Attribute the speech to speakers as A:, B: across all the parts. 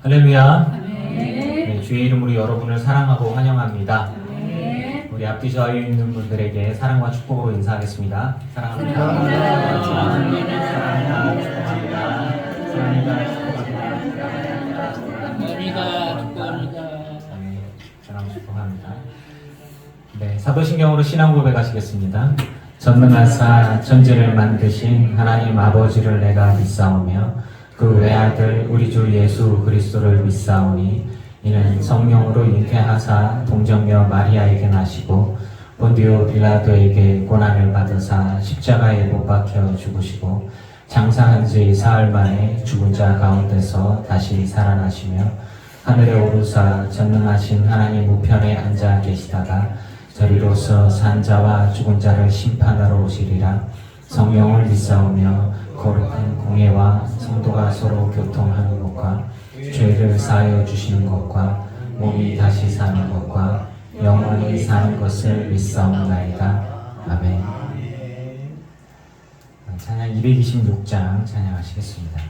A: 할렐루야.
B: 네.
A: 네, 주의 이름으로 여러분을 사랑하고 환영합니다.
B: 네.
A: 우리 앞뒤 좌우에 있는 분들에게 사랑과 축복으로 인사하겠습니다. 사랑합니다.
B: 사랑합니다.
A: 사랑합니다. 사랑합니다. 축복합니다. 사랑합니다.
B: 축복합니다.
A: 네, 사랑 축복합니다. 네, 사도신경으로 신앙 고백하시겠습니다. 전능하사 천지를 만드신 하나님 아버지를 내가 믿사오며 그 외아들 우리 주 예수 그리스도를 믿사오니 이는 성령으로 잉태하사 동정녀 마리아에게 나시고 본디오 빌라도에게 고난을 받으사 십자가에 못 박혀 죽으시고 장사한 지 사흘 만에 죽은 자 가운데서 다시 살아나시며 하늘에 오르사 전능하신 하나님 우편에 앉아 계시다가 저리로서 산 자와 죽은 자를 심판하러 오시리라. 성령을 믿사오며 거룩한 공예와 성도가 서로 교통하는 것과 죄를 사하여 주시는 것과 몸이 다시 사는 것과 영원히 사는 것을 믿사옵나이다. 아멘. 찬양 226장 찬양하시겠습니다.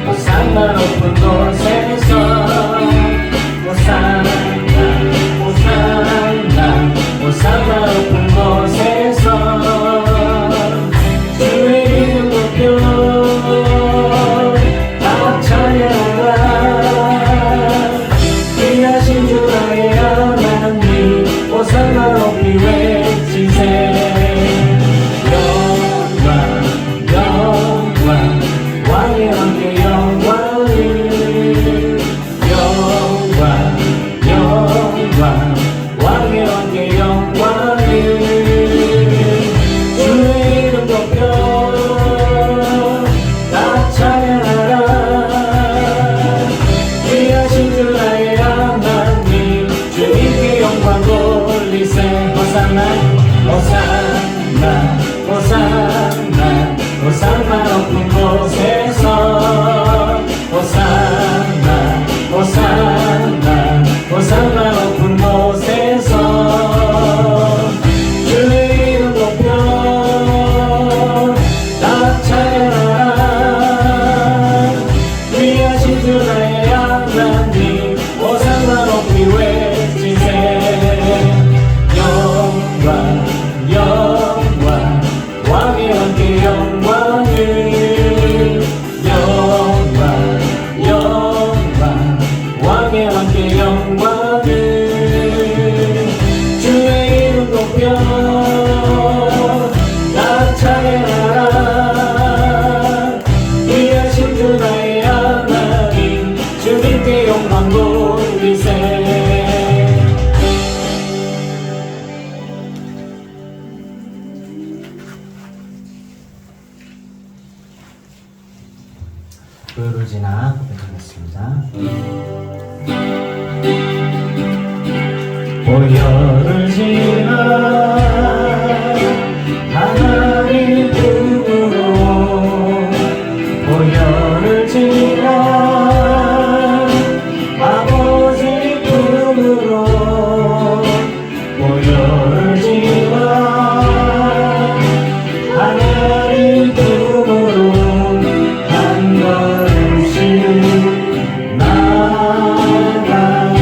A: 호산나 높은 곳에서 호산나 높은 곳에서 주의 이름 높여 다 찬양하라. 귀하신 주 나의 하나님 호산나 높이 외치세. 왕의 왕의 영광이 주의 이름 높여 다 찬양하라. 귀하신 주 나의 하나님 주님께 영광 돌리세. 호산나 호산나 호산나 호산나 높은 곳에서 호산나 호산나 호산나 높은 곳에서 주의 이름 높여 다 찬양하라. 귀하신 주 나의 하나님 호산나 높이 외치세. 영광 영광 왕의 왕께 영광을 영광 왕의 왕께 영광을 주의 이름 높여 다 찬양하라. 귀하신 주 나의 하나님 주님께 영광 돌리세. 교회를 지나 고백하겠습니다. 보혈을 지나 하나님 품으로 보혈을 지나 아버지 품으로 보혈을 지나 하나님 품으로 한 걸음씩 나가네.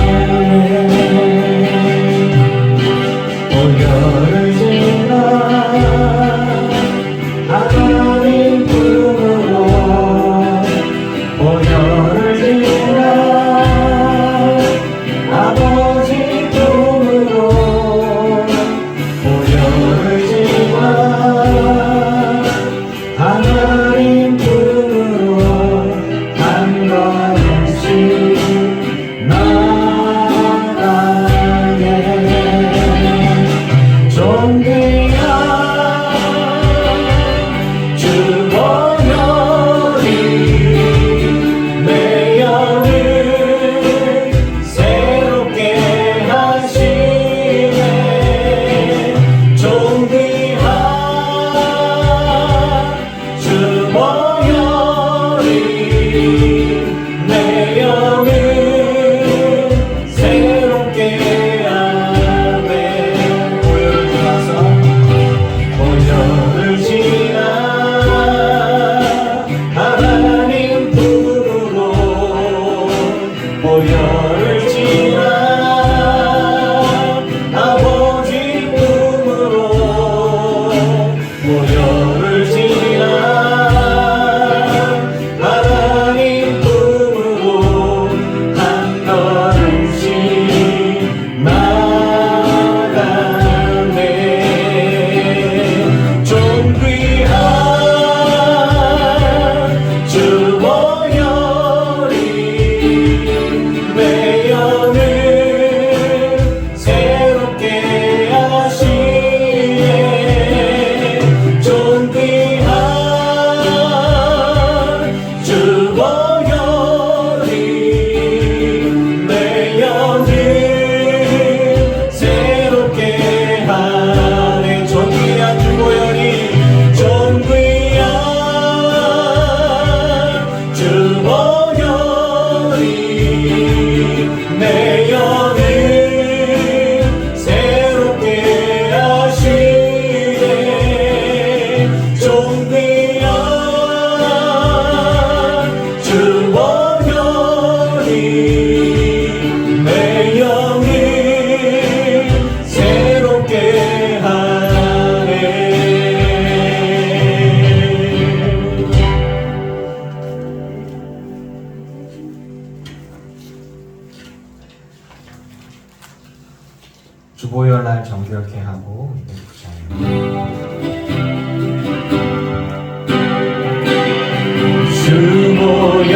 A: 주보혈 날 정결케 하고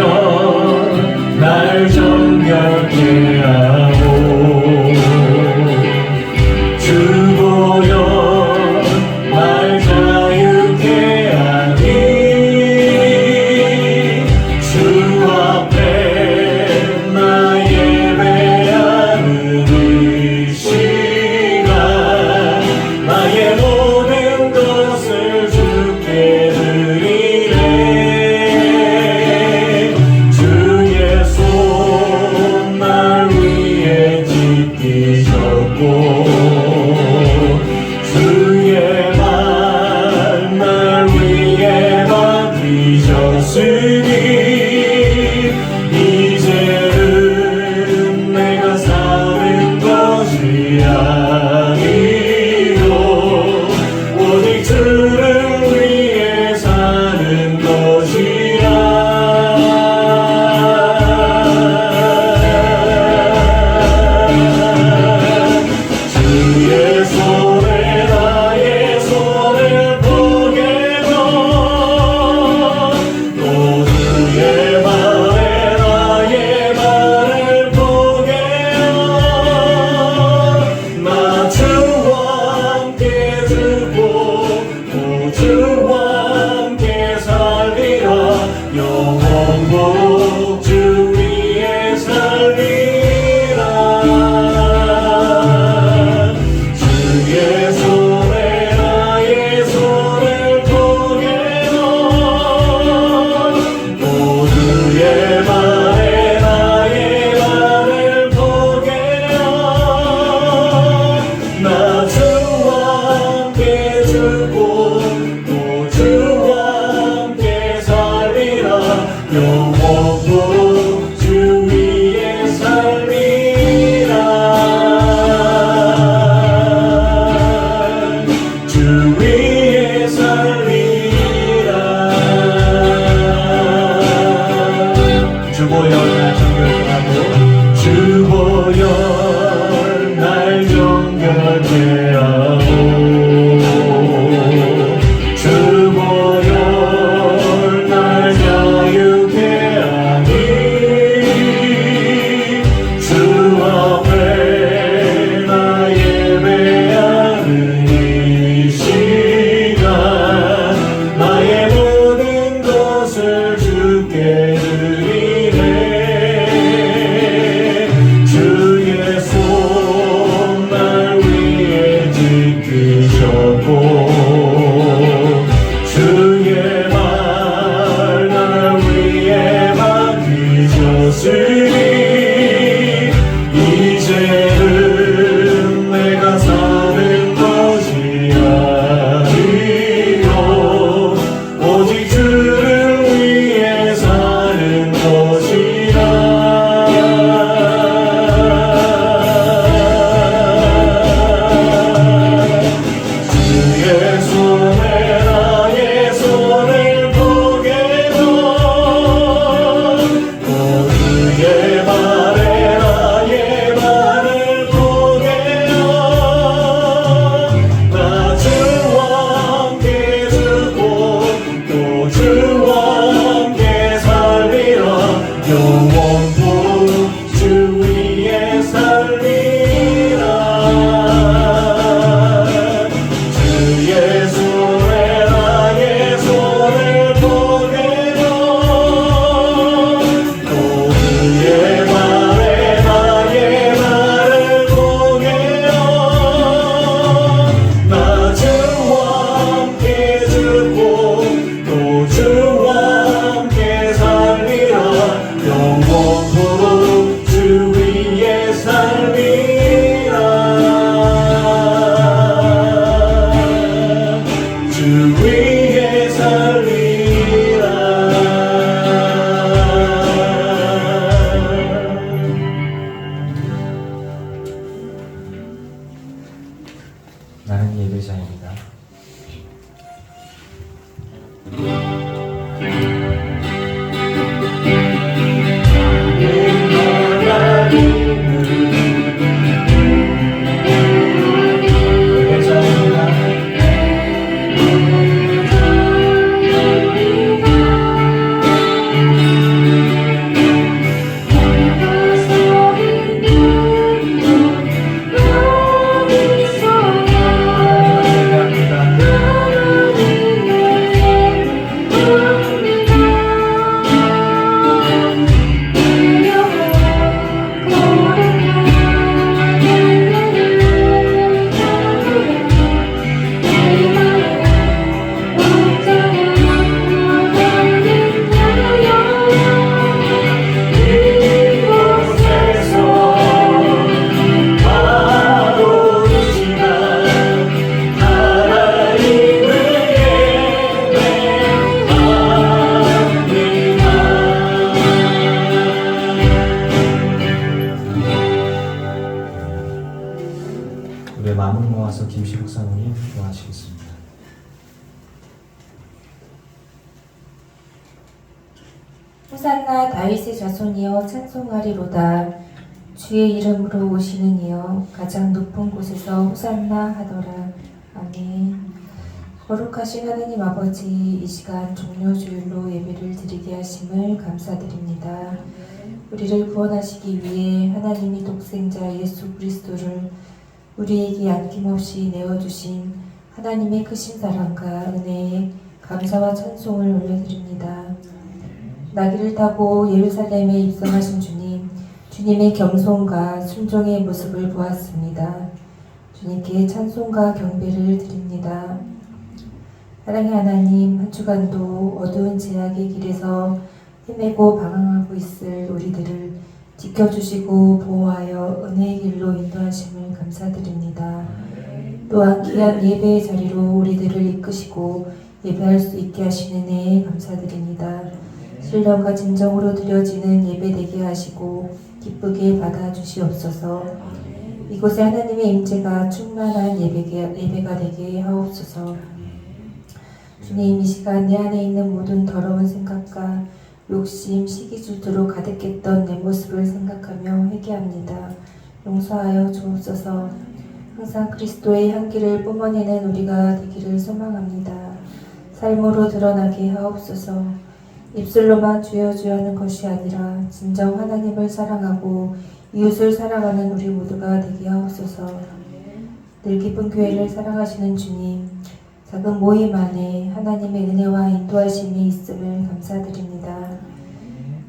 A: 주보혈 날 정결케 하고 주보혈 날 자유케 하니 주 앞에 나 예배하는 이 시간 나의 모든 것을 주께 드리네 주의 손 날 위에 지키셨고 주의 말 날 위에 맡기셨으니 이제는 내가 사는 것이 아니요 오직 주를 위해 사는 것이라 주의 손에 나의 손을 보게도 또 주의 말에 나의 말을 보게도 나 주와 함께 죽고 또 주와 함께 살리라 영원국 주 위에 살리라 주의 손에 나의 손을 보게도 또 주의 말에 나의 말을 보게도 나 주와 함께 죽고 또 주와 함께 살리라 영원국 주 위에 살리라 주 위에 살리라 주보혈 날 정결케 하고 주보혈 날 정결케 하고 주보혈 날 자유케 하니 주 앞에 나 예배하는 이 시간 나의 모든 것을 주께 드리네 주의 손 날 위에 지키셨고 주의 말 날 위에 맡기셨으니 이제는 내가 사는 것이 아니요 오직 주를 위해 사는 것이라 주의 손에 나의 손을 보게도 또 주의 말에 나의 말을 보게도 나 주와 함께 죽고 또 주와 함께 살리라 영원국 주 위에 살리라 주의 손에 나의 손을 보게도 또 주의 말에 나의 말을 보게도 나 주와 함께 죽고 또 주와 함께 살리라 영원 나와서 김시국 사모님 기도하시겠습니다.
C: 호산나 다윗의 자손이여 찬송하리로다. 주의 이름으로 오시는 이여 가장 높은 곳에서 호산나 하더라. 아멘. 거룩하신 하나님 아버지, 이 시간 종료주일로 예배를 드리게 하심을 감사드립니다. 우리를 구원하시기 위해 하나님이 독생자 예수 그리스도를 우리에게 아낌없이 내어주신 하나님의 크신 사랑과 은혜에 감사와 찬송을 올려드립니다. 나귀를 타고 예루살렘에 입성하신 주님, 주님의 겸손과 순종의 모습을 보았습니다. 주님께 찬송과 경배를 드립니다. 사랑의 하나님, 한 주간도 어두운 제약의 길에서 헤매고 방황하고 있을 우리들을 지켜주시고 보호하여 은혜의 길로 인도하심을 감사드립니다. 또한 귀한 예배의 자리로 우리들을 이끄시고 예배할 수 있게 하시는 은혜에 감사드립니다. 신령과 진정으로 드려지는 예배 되게 하시고 기쁘게 받아주시옵소서. 이곳에 하나님의 임재가 충만한 예배가 되게 하옵소서. 주님, 이 시간 내 안에 있는 모든 더러운 생각과 욕심, 시기 질투로 가득했던 내 모습을 생각하며 회개합니다. 용서하여 주옵소서. 항상 그리스도의 향기를 뿜어내는 우리가 되기를 소망합니다. 삶으로 드러나게 하옵소서. 입술로만 주여 주여 하는 것이 아니라 진정 하나님을 사랑하고 이웃을 사랑하는 우리 모두가 되게 하옵소서. 늘 기쁜 교회를 사랑하시는 주님, 작은 모임 안에 하나님의 은혜와 인도하심이 있음을 감사드립니다.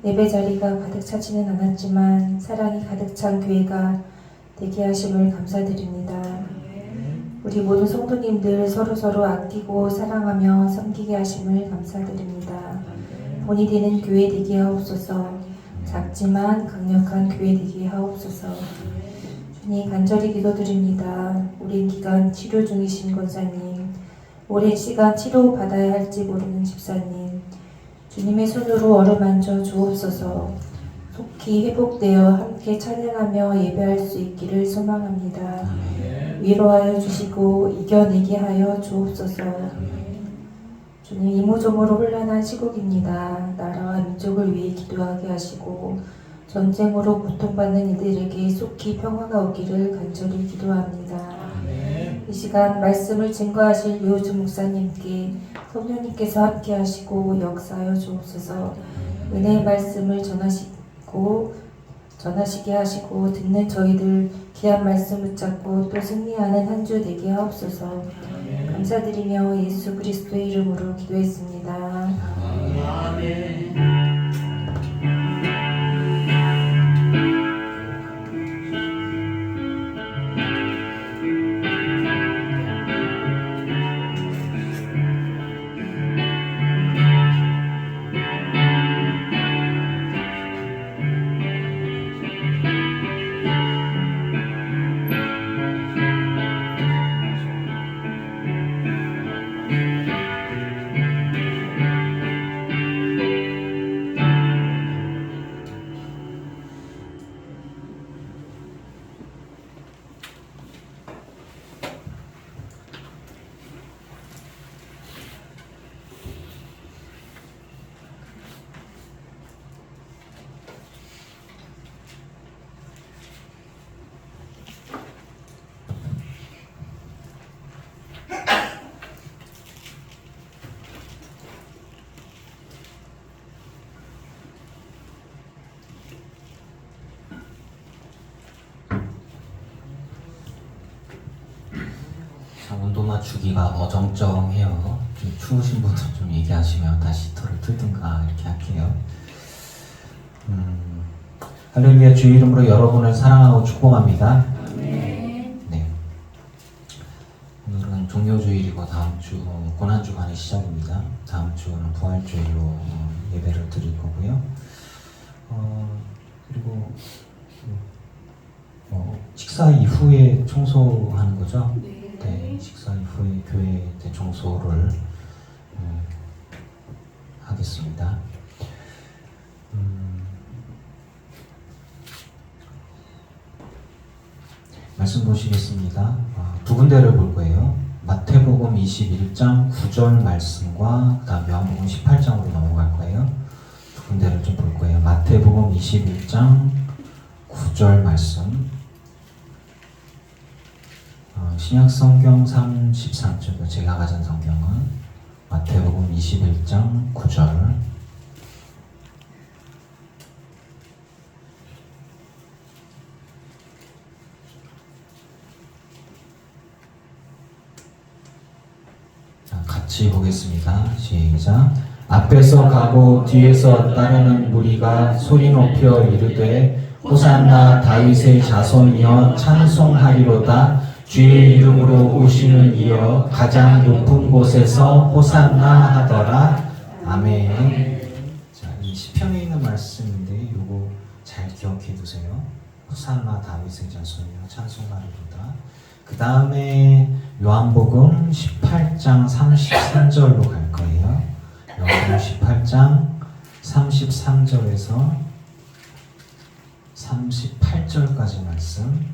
C: 예배 자리가 가득 차지는 않았지만 사랑이 가득 찬 교회가 되게 하심을 감사드립니다. 우리 모든 성도님들 서로서로 아끼고 사랑하며 섬기게 하심을 감사드립니다. 본이 되는 교회 되게 하옵소서. 작지만 강력한 교회 되게 하옵소서. 주님, 간절히 기도드립니다. 오랜 기간 치료 중이신 권사님, 오랜 시간 치료받아야 할지 모르는 집사님, 주님의 손으로 어루만져 주옵소서. 속히 회복되어 함께 찬양하며 예배할 수 있기를 소망합니다. 위로하여 주시고 이겨내게 하여 주옵소서. 주님, 이모저모로 혼란한 시국입니다. 나라와 민족을 위해 기도하게 하시고 전쟁으로 고통받는 이들에게 속히 평화가 오기를 간절히 기도합니다. 이 시간 말씀을 증거하실 유호주 목사님께 성령님께서 함께 하시고 역사하여 주옵소서. 은혜의 말씀을 전하시게 하시고 듣는 저희들 귀한 말씀 붙잡고 또 승리하는 한 주 되게 하옵소서. 감사드리며 예수 그리스도의 이름으로 기도했습니다.
A: 온도 맞추기가 어정쩡해요. 좀 추우신 분들 좀 얘기하시면 다시 히터를 틀든가 이렇게 할게요. 할렐루야. 주의 이름으로 여러분을 사랑하고 축복합니다. 네. 오늘은 종료주일이고 다음 주 고난주간의 시작입니다. 다음 주는 부활주일로 예배를 드릴 거고요. 그리고 식사 이후에 청소하는 거죠? 네, 식사 이후에 교회 대청소를 하겠습니다. 말씀 보시겠습니다. 두 군데를 볼 거예요. 마태복음 21장 9절 말씀과 그다음 요한복음 18장으로 넘어갈 거예요. 두 군데를 좀 볼 거예요. 마태복음 21장 9절 말씀. 신약 성경 33쪽, 제가 가진 성경은 마태복음 21장 9절. 같이 보겠습니다. 시작. 앞에서 가고 뒤에서 따르는 무리가 소리 높여 이르되 호산나 다윗의 자손이여 찬송하리로다. 주의 이름으로 오시는 이여 가장 높은 곳에서 호산나 하더라. 아멘. 자, 이 시편에 있는 말씀인데 요거 잘 기억해 두세요. 호산나 다윗의 자손이여 찬송하리로다. 그 다음에 요한복음 18장 33절로 갈 거예요. 요한복음 18장 33절에서 38절까지 말씀.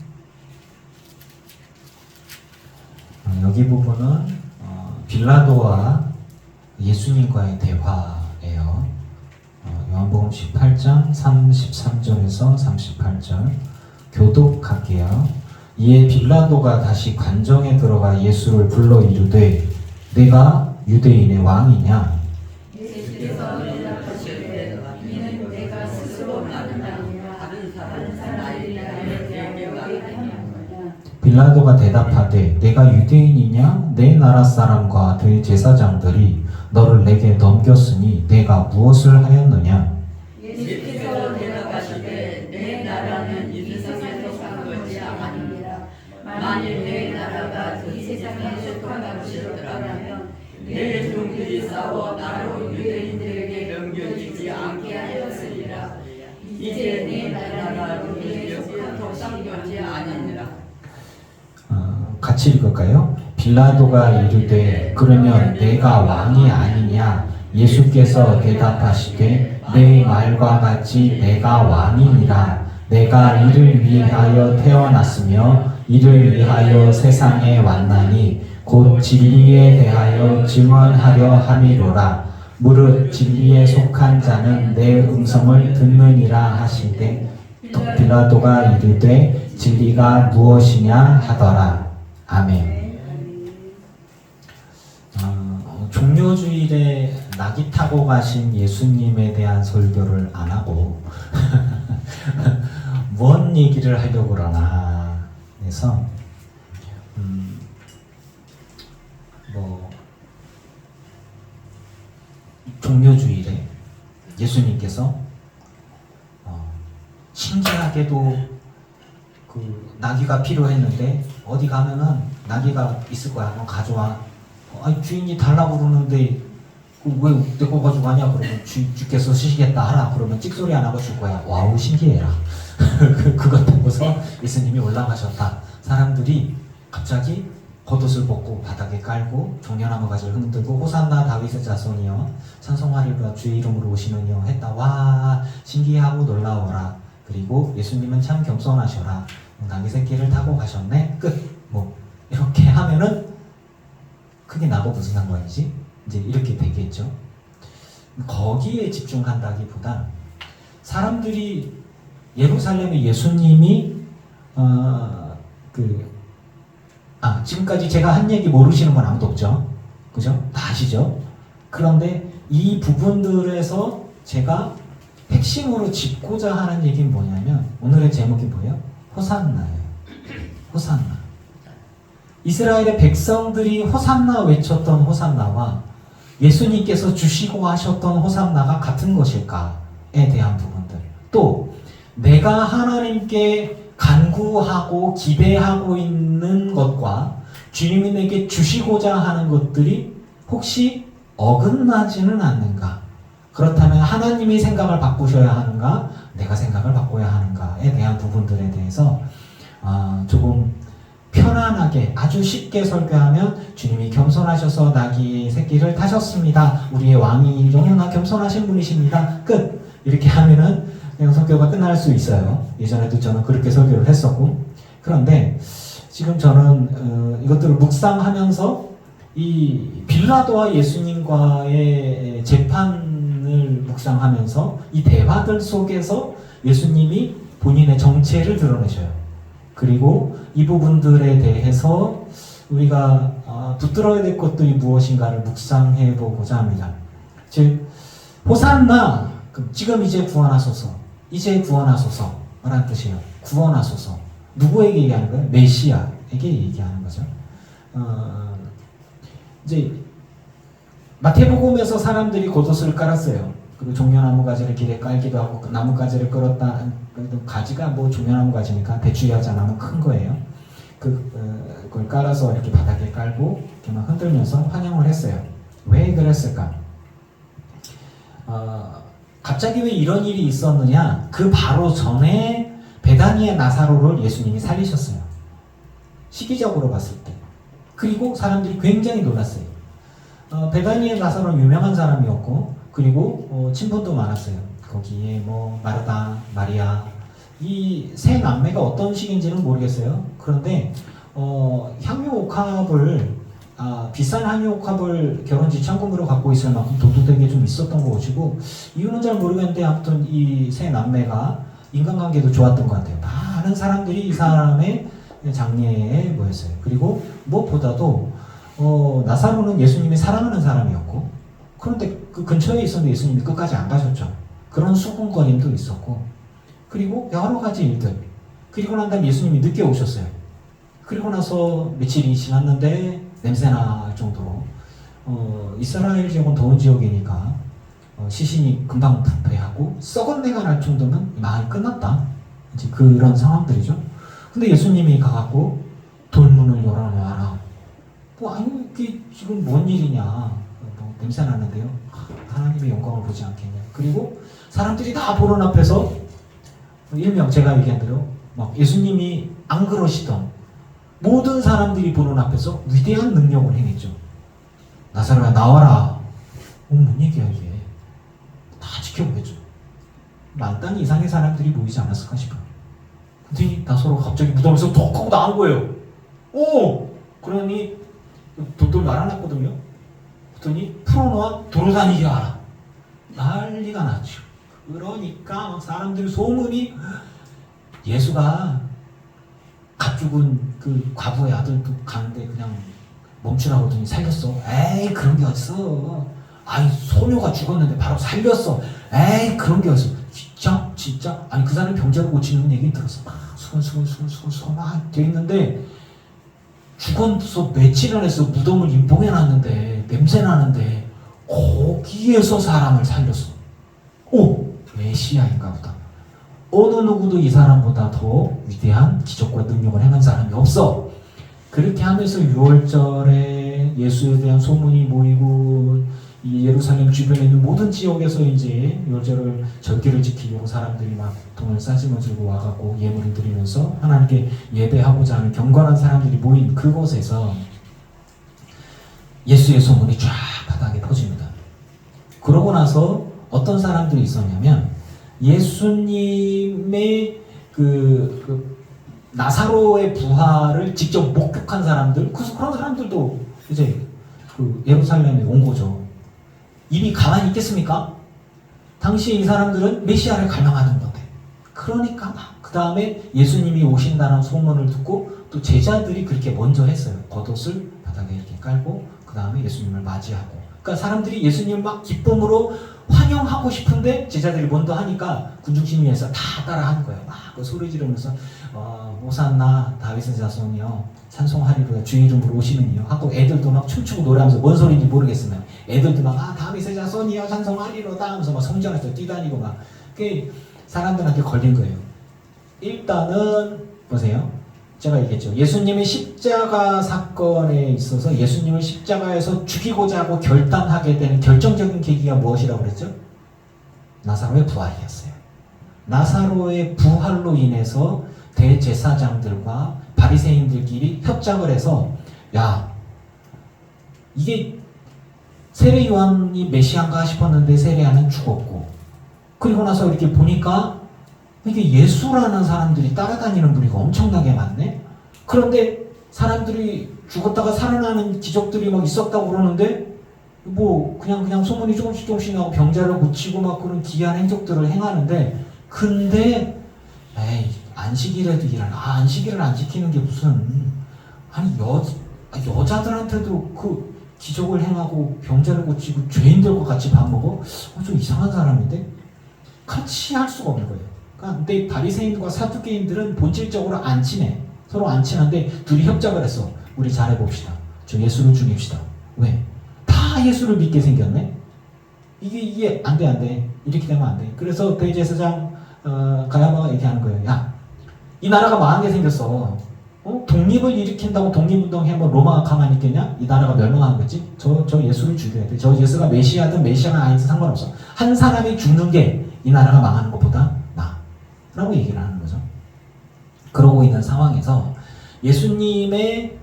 A: 여기 부분은 빌라도와 예수님과의 대화예요. 요한복음 18장 33절에서 38절 교독할게요. 이에 빌라도가 다시 관정에 들어가 예수를 불러 이르되 내가 유대인의 왕이냐?
B: 예수께서 대답하시되 이는 내가 스스로 말은 아니라 다른 사람들이 나를 대하게 하는 거냐.
A: 빌라도가 대답하되 내가 유대인이냐? 내 나라 사람과 대제사장들이 너를 내게 넘겼으니 내가 무엇을 하였느냐?
B: 예수께서 대답하시되 내 나라는 이 세상에 속한 것이 아니니라. 만일 내 나라가 이 세상에 속한 것이었더라면 내 종들이 싸워 나로 유대인들에게 넘겨지지 않게 하였으리라. 이제 내 나라가 너희에게 속한 것이 아니니라.
A: 같이 읽을까요? 빌라도가 이르되 그러면 내가 왕이 아니냐? 예수께서 대답하시되 내 말과 같이 내가 왕이니라. 내가 이를 위하여 태어났으며 이를 위하여 세상에 왔나니 곧 진리에 대하여 증언하려 함이로라. 무릇 진리에 속한 자는 내 음성을 듣느니라 하시되 빌라도가 이르되 진리가 무엇이냐 하더라. 아멘. 종료주일에 낙이 타고 가신 예수님에 대한 설교를 안 하고 뭔 얘기를 하려고 그러나 해서 종료주일에 예수님께서 신기하게도 그 나귀가 필요했는데 어디 가면은 나귀가 있을 거야. 너 가져와. 아니 주인이 달라고 그러는데 왜 내 거 가지고 가냐? 그러면 주께서 쓰시겠다 하라. 그러면 찍소리 안 하고 줄 거야. 와우 신기해라. 그것 보고서 예수님이 올라가셨다. 사람들이 갑자기 겉옷을 벗고 바닥에 깔고 종려나무 가지를 흔들고 호산나 다윗의 자손이여 찬송하리로다 주의 이름으로 오시는 이여 했다. 와 신기하고 놀라워라. 그리고 예수님은 참 겸손하셔라. 나귀 새끼를 타고 가셨네. 끝. 뭐 이렇게 하면은 그게 나하고 무슨 상관이지? 이제 이렇게 되겠죠. 거기에 집중한다기보다 사람들이 예루살렘에 예수님이 지금까지 제가 한 얘기 모르시는 건 아무도 없죠. 그죠? 다 아시죠? 그런데 이 부분들에서 제가 핵심으로 짚고자 하는 얘기는 뭐냐면 오늘의 제목이 뭐예요? 호산나예요. 호산나. 이스라엘의 백성들이 호산나 외쳤던 호산나와 예수님께서 주시고 하셨던 호산나가 같은 것일까에 대한 부분들. 또 내가 하나님께 간구하고 기대하고 있는 것과 주님이 내게 주시고자 하는 것들이 혹시 어긋나지는 않는가? 그렇다면 하나님이 생각을 바꾸셔야 하는가? 내가 생각을 바꿔야 하는가에 대한 부분들에 대해서 조금 편안하게 아주 쉽게 설교하면 주님이 겸손하셔서 나귀 새끼를 타셨습니다. 우리의 왕이 너무나 겸손하신 분이십니다. 끝! 이렇게 하면은 그냥 설교가 끝날 수 있어요. 예전에도 저는 그렇게 설교를 했었고. 그런데 지금 저는 이것들을 묵상하면서 이 빌라도와 예수님과의 재판을 묵상하면서 이 대화들 속에서 예수님이 본인의 정체를 드러내셔요. 그리고 이 부분들에 대해서 우리가 붙들어야 될 것들이 무엇인가를 묵상해 보고자 합니다. 즉 호산나, 지금 이제 구원하소서, 이제 구원하소서 라는 뜻이에요. 구원하소서. 누구에게 얘기하는 거예요? 메시아에게 얘기하는 거죠. 이제 마태복음에서 사람들이 겉옷을 깔았어요. 그리고 종려나무 가지를 길에 깔기도 하고 그 나무 가지를 끌었다. 가지가 뭐 종려나무 가지니까 대추야자 나무 큰 거예요. 그걸 깔아서 이렇게 바닥에 깔고 이렇게 막 흔들면서 환영을 했어요. 왜 그랬을까? 갑자기 왜 이런 일이 있었느냐? 그 바로 전에 베다니의 나사로를 예수님이 살리셨어요. 시기적으로 봤을 때. 그리고 사람들이 굉장히 놀랐어요. 베다니의 나사로는 유명한 사람이었고, 그리고 친분도 많았어요. 거기에 뭐 마르다, 마리아, 이 세 남매가 어떤 식인지는 모르겠어요. 그런데 향유옥합을 비싼 향유옥합을 결혼지 창금으로 갖고 있을 만큼 도둑에게 좀 있었던 것이고, 이유는 잘 모르겠는데 아무튼 이 세 남매가 인간관계도 좋았던 것 같아요. 많은 사람들이 이 사람의 장례에 모였어요. 그리고 무엇보다도 나사로는 예수님이 사랑하는 사람이었고, 그런데 그 근처에 있었는데 예수님이 끝까지 안 가셨죠. 그런 수군거림도 있었고, 그리고 여러 가지 일들. 그리고 난 다음에 예수님이 늦게 오셨어요. 그리고 나서 며칠이 지났는데 냄새날 정도로 이스라엘 지역은 더운 지역이니까 시신이 금방 부패하고 썩은 내가 날 정도면 많이 끝났다. 이제 그런 상황들이죠. 근데 예수님이 가갖고 돌문을 열어놓아라. 아니 이게 지금 뭔 일이냐. 냄새 나는데요. 하나님의 영광을 보지 않겠냐. 그리고 사람들이 다 보는 앞에서 일명 제가 얘기한 대로 막 예수님이 안 그러시던 모든 사람들이 보는 앞에서 위대한 능력을 행했죠. 나사로야 나와라. 뭔 얘기야 이게. 다 지켜보겠죠. 만단 이상의 사람들이 모이지 않았을까 싶어요. 근데 나사로가 갑자기 무덤에서 톡 하고 나온 거예요. 오! 그러니 돌돌 말아놨거든요. 그랬더니 풀어놓아 돌아다니게 하라. 난리가 났죠. 그러니까 막 사람들 소문이 예수가 갓 죽은 그 과부의 아들도 가는데 그냥 멈추라고 하더니 살렸어. 에이 그런 게 어딨어. 아니 소녀가 죽었는데 바로 살렸어. 에이 그런 게 어딨어. 진짜? 아니 그 사람이 병자로 고치는 얘기 들었어. 막 수건 막 돼 있는데 죽어서 며칠 안에서 무덤을 임봉해놨는데 냄새 나는데 거기에서 사람을 살렸어. 오! 메시아인가 보다. 어느 누구도 이 사람보다 더 위대한 기적과 능력을 행한 사람이 없어. 그렇게 하면서 6월절에 예수에 대한 소문이 모이고 이 예루살렘 주변에 있는 모든 지역에서 이제 6월절을 절기를 지키려고 사람들이 막 돈을 싸지며 들고 와갖고 예물을 드리면서 하나님께 예배하고자 하는 경건한 사람들이 모인 그곳에서 예수의 소문이 쫙 바닥에 퍼집니다. 그러고 나서 어떤 사람들이 있었냐면 예수님의 나사로의 부활을 직접 목격한 사람들, 그런 사람들도 이제 예루살렘에 온 거죠. 입이 가만히 있겠습니까? 당시 이 사람들은 메시아를 갈망하는 건데. 그러니까 그 다음에 예수님이 오신다는 소문을 듣고 또 제자들이 그렇게 먼저 했어요. 겉옷을 바닥에 이렇게 깔고 그 다음에 예수님을 맞이하고. 그러니까 사람들이 예수님을 막 기쁨으로 환영하고 싶은데 제자들이 먼저 하니까 군중심의에서 다 따라하는 거예요. 막 그 소리 지르면서 호산나 다윗의 자손이여 찬송하리로다 주의 이름으로 오시면이요 하고 애들도 막 춤추고 노래하면서 뭔 소리인지 모르겠으면 애들도 막 다윗의 자손이여 찬송하리로다 하면서 막 성전에서 뛰다니고 막 그게 사람들한테 걸린 거예요. 일단은 보세요. 제가 얘기했죠. 예수님의 십자가 사건에 있어서 예수님을 십자가에서 죽이고자 하고 결단하게 되는 결정적인 계기가 무엇이라고 그랬죠? 나사로의 부활이었어요. 나사로의 부활로 인해서 대제사장들과 바리새인들끼리 협작을 해서 야 이게 세례 요한이 메시아인가 싶었는데 세례 요한은 죽었고 그리고 나서 이렇게 보니까 이게 예수라는 사람들이 따라다니는 무리가 엄청나게 많네. 그런데 사람들이 죽었다가 살아나는 기적들이 막 있었다고 그러는데 뭐 그냥 소문이 조금씩 나고 병자를 고치고 막 그런 기이한 행적들을 행하는데 근데 에이 안식일에도 안식일을 안 지키는 게 무슨 아니 여자들한테도 그 기적을 행하고 병자를 고치고 죄인들과 같이 밥 먹어? 좀 이상한 사람인데 같이 할 수가 없는 거예요. 그러니까 근데 바리새인과 사두개인들은 본질적으로 안 친해. 서로 안 친한데 둘이 협작을 했어. 우리 잘해봅시다. 저 예수를 죽입시다. 왜? 다 예수를 믿게 생겼네. 이게 안 돼. 이렇게 되면 안 돼. 그래서 대제사장 가야바가 얘기하는 거예요. 야, 이 나라가 망하게 생겼어. 독립을 일으킨다고 독립운동 해면 로마가 가만히 있겠냐? 이 나라가 멸망하는 거지. 저 예수를 죽여야 돼. 저 예수가 메시아든 메시아가 아니든 상관없어. 한 사람이 죽는 게 이 나라가 망하는 것보다 나아. 라고 얘기를 하는 거죠. 그러고 있는 상황에서 예수님의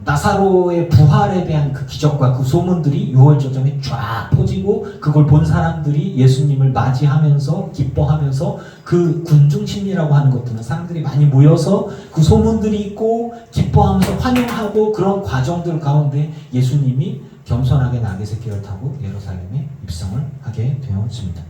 A: 나사로의 부활에 대한 그 기적과 그 소문들이 6월절정에 쫙 퍼지고 그걸 본 사람들이 예수님을 맞이하면서 기뻐하면서 그 군중심리라고 하는 것들은 사람들이 많이 모여서 그 소문들이 있고 기뻐하면서 환영하고 그런 과정들 가운데 예수님이 겸손하게 나귀 새끼를 타고 예루살렘에 입성을 하게 되었습니다.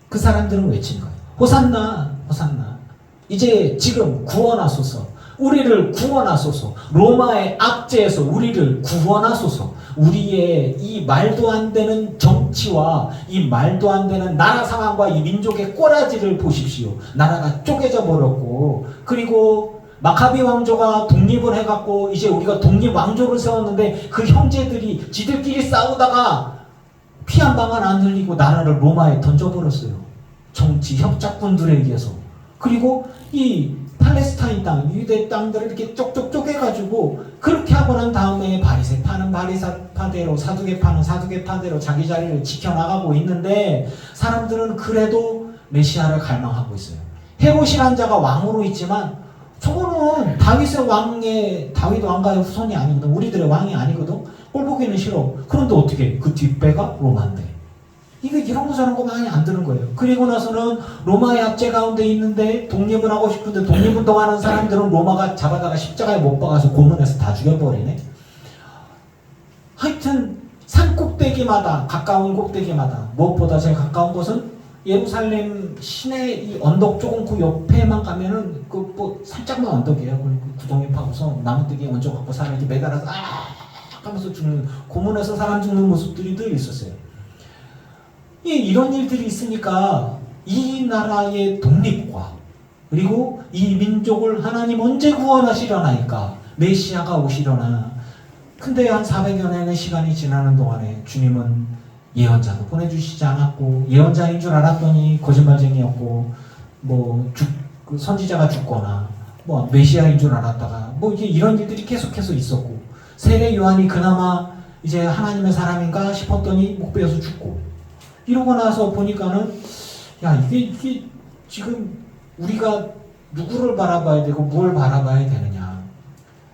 A: 그 사람들은 외친 거예요. 호산나 호산나 이제 지금 구원하소서 우리를 구원하소서 로마의 압제에서 우리를 구원하소서 우리의 이 말도 안 되는 정치와 이 말도 안 되는 나라 상황과 이 민족의 꼬라지를 보십시오. 나라가 쪼개져 버렸고 그리고 마카비 왕조가 독립을 해갖고 이제 우리가 독립 왕조를 세웠는데 그 형제들이 지들끼리 싸우다가 피 한 방울 안 흘리고 나라를 로마에 던져버렸어요. 정치 협작군들에 의해서. 그리고 이 팔레스타인 땅, 유대 땅들을 이렇게 쪽쪽 쪼개가지고 그렇게 하고 난 다음에 바리새파는 바리새파대로 사두개파는 사두개파대로 자기 자리를 지켜나가고 있는데 사람들은 그래도 메시아를 갈망하고 있어요. 헤롯이라는 자가 왕으로 있지만 저거는 다윗의 다윗 왕가의 후손이 아니거든. 우리들의 왕이 아니거든. 꼴 보기는 싫어. 그런데 어떻게 그 뒷배가 로마인데 이거 이런 거 저런 거 많이 안 드는 거예요. 그리고 나서는 로마의 압제 가운데 있는데 독립을 하고 싶은데 독립운동하는 사람들은 로마가 잡아다가 십자가에 못 박아서 고문해서 다 죽여버리네. 하여튼 산 꼭대기마다 가까운 꼭대기마다 무엇보다 제일 가까운 곳은 예루살렘 시내 이 언덕 조금 그 옆에만 가면은 그 뭐 살짝만 언덕이에요. 그 구덩이 파고서 나무뜨기 얹어 갖고 사람 이렇게 매달아서 하면서 죽는 고문해서 사람 죽는 모습들이 늘 있었어요. 이런 일들이 있으니까 이 나라의 독립과 그리고 이 민족을 하나님 언제 구원하시려나니까 메시아가 오시려나. 근데 한 400여 년의 시간이 지나는 동안에 주님은 예언자도 보내주시지 않았고 예언자인 줄 알았더니 거짓말쟁이였고 그 선지자가 죽거나 메시아인 줄 알았다가 이게 이런 일들이 계속해서 있었고 세례 요한이 그나마 이제 하나님의 사람인가 싶었더니 목베어서 죽고 이러고 나서 보니까는 이게 지금 우리가 누구를 바라봐야 되고 뭘 바라봐야 되느냐.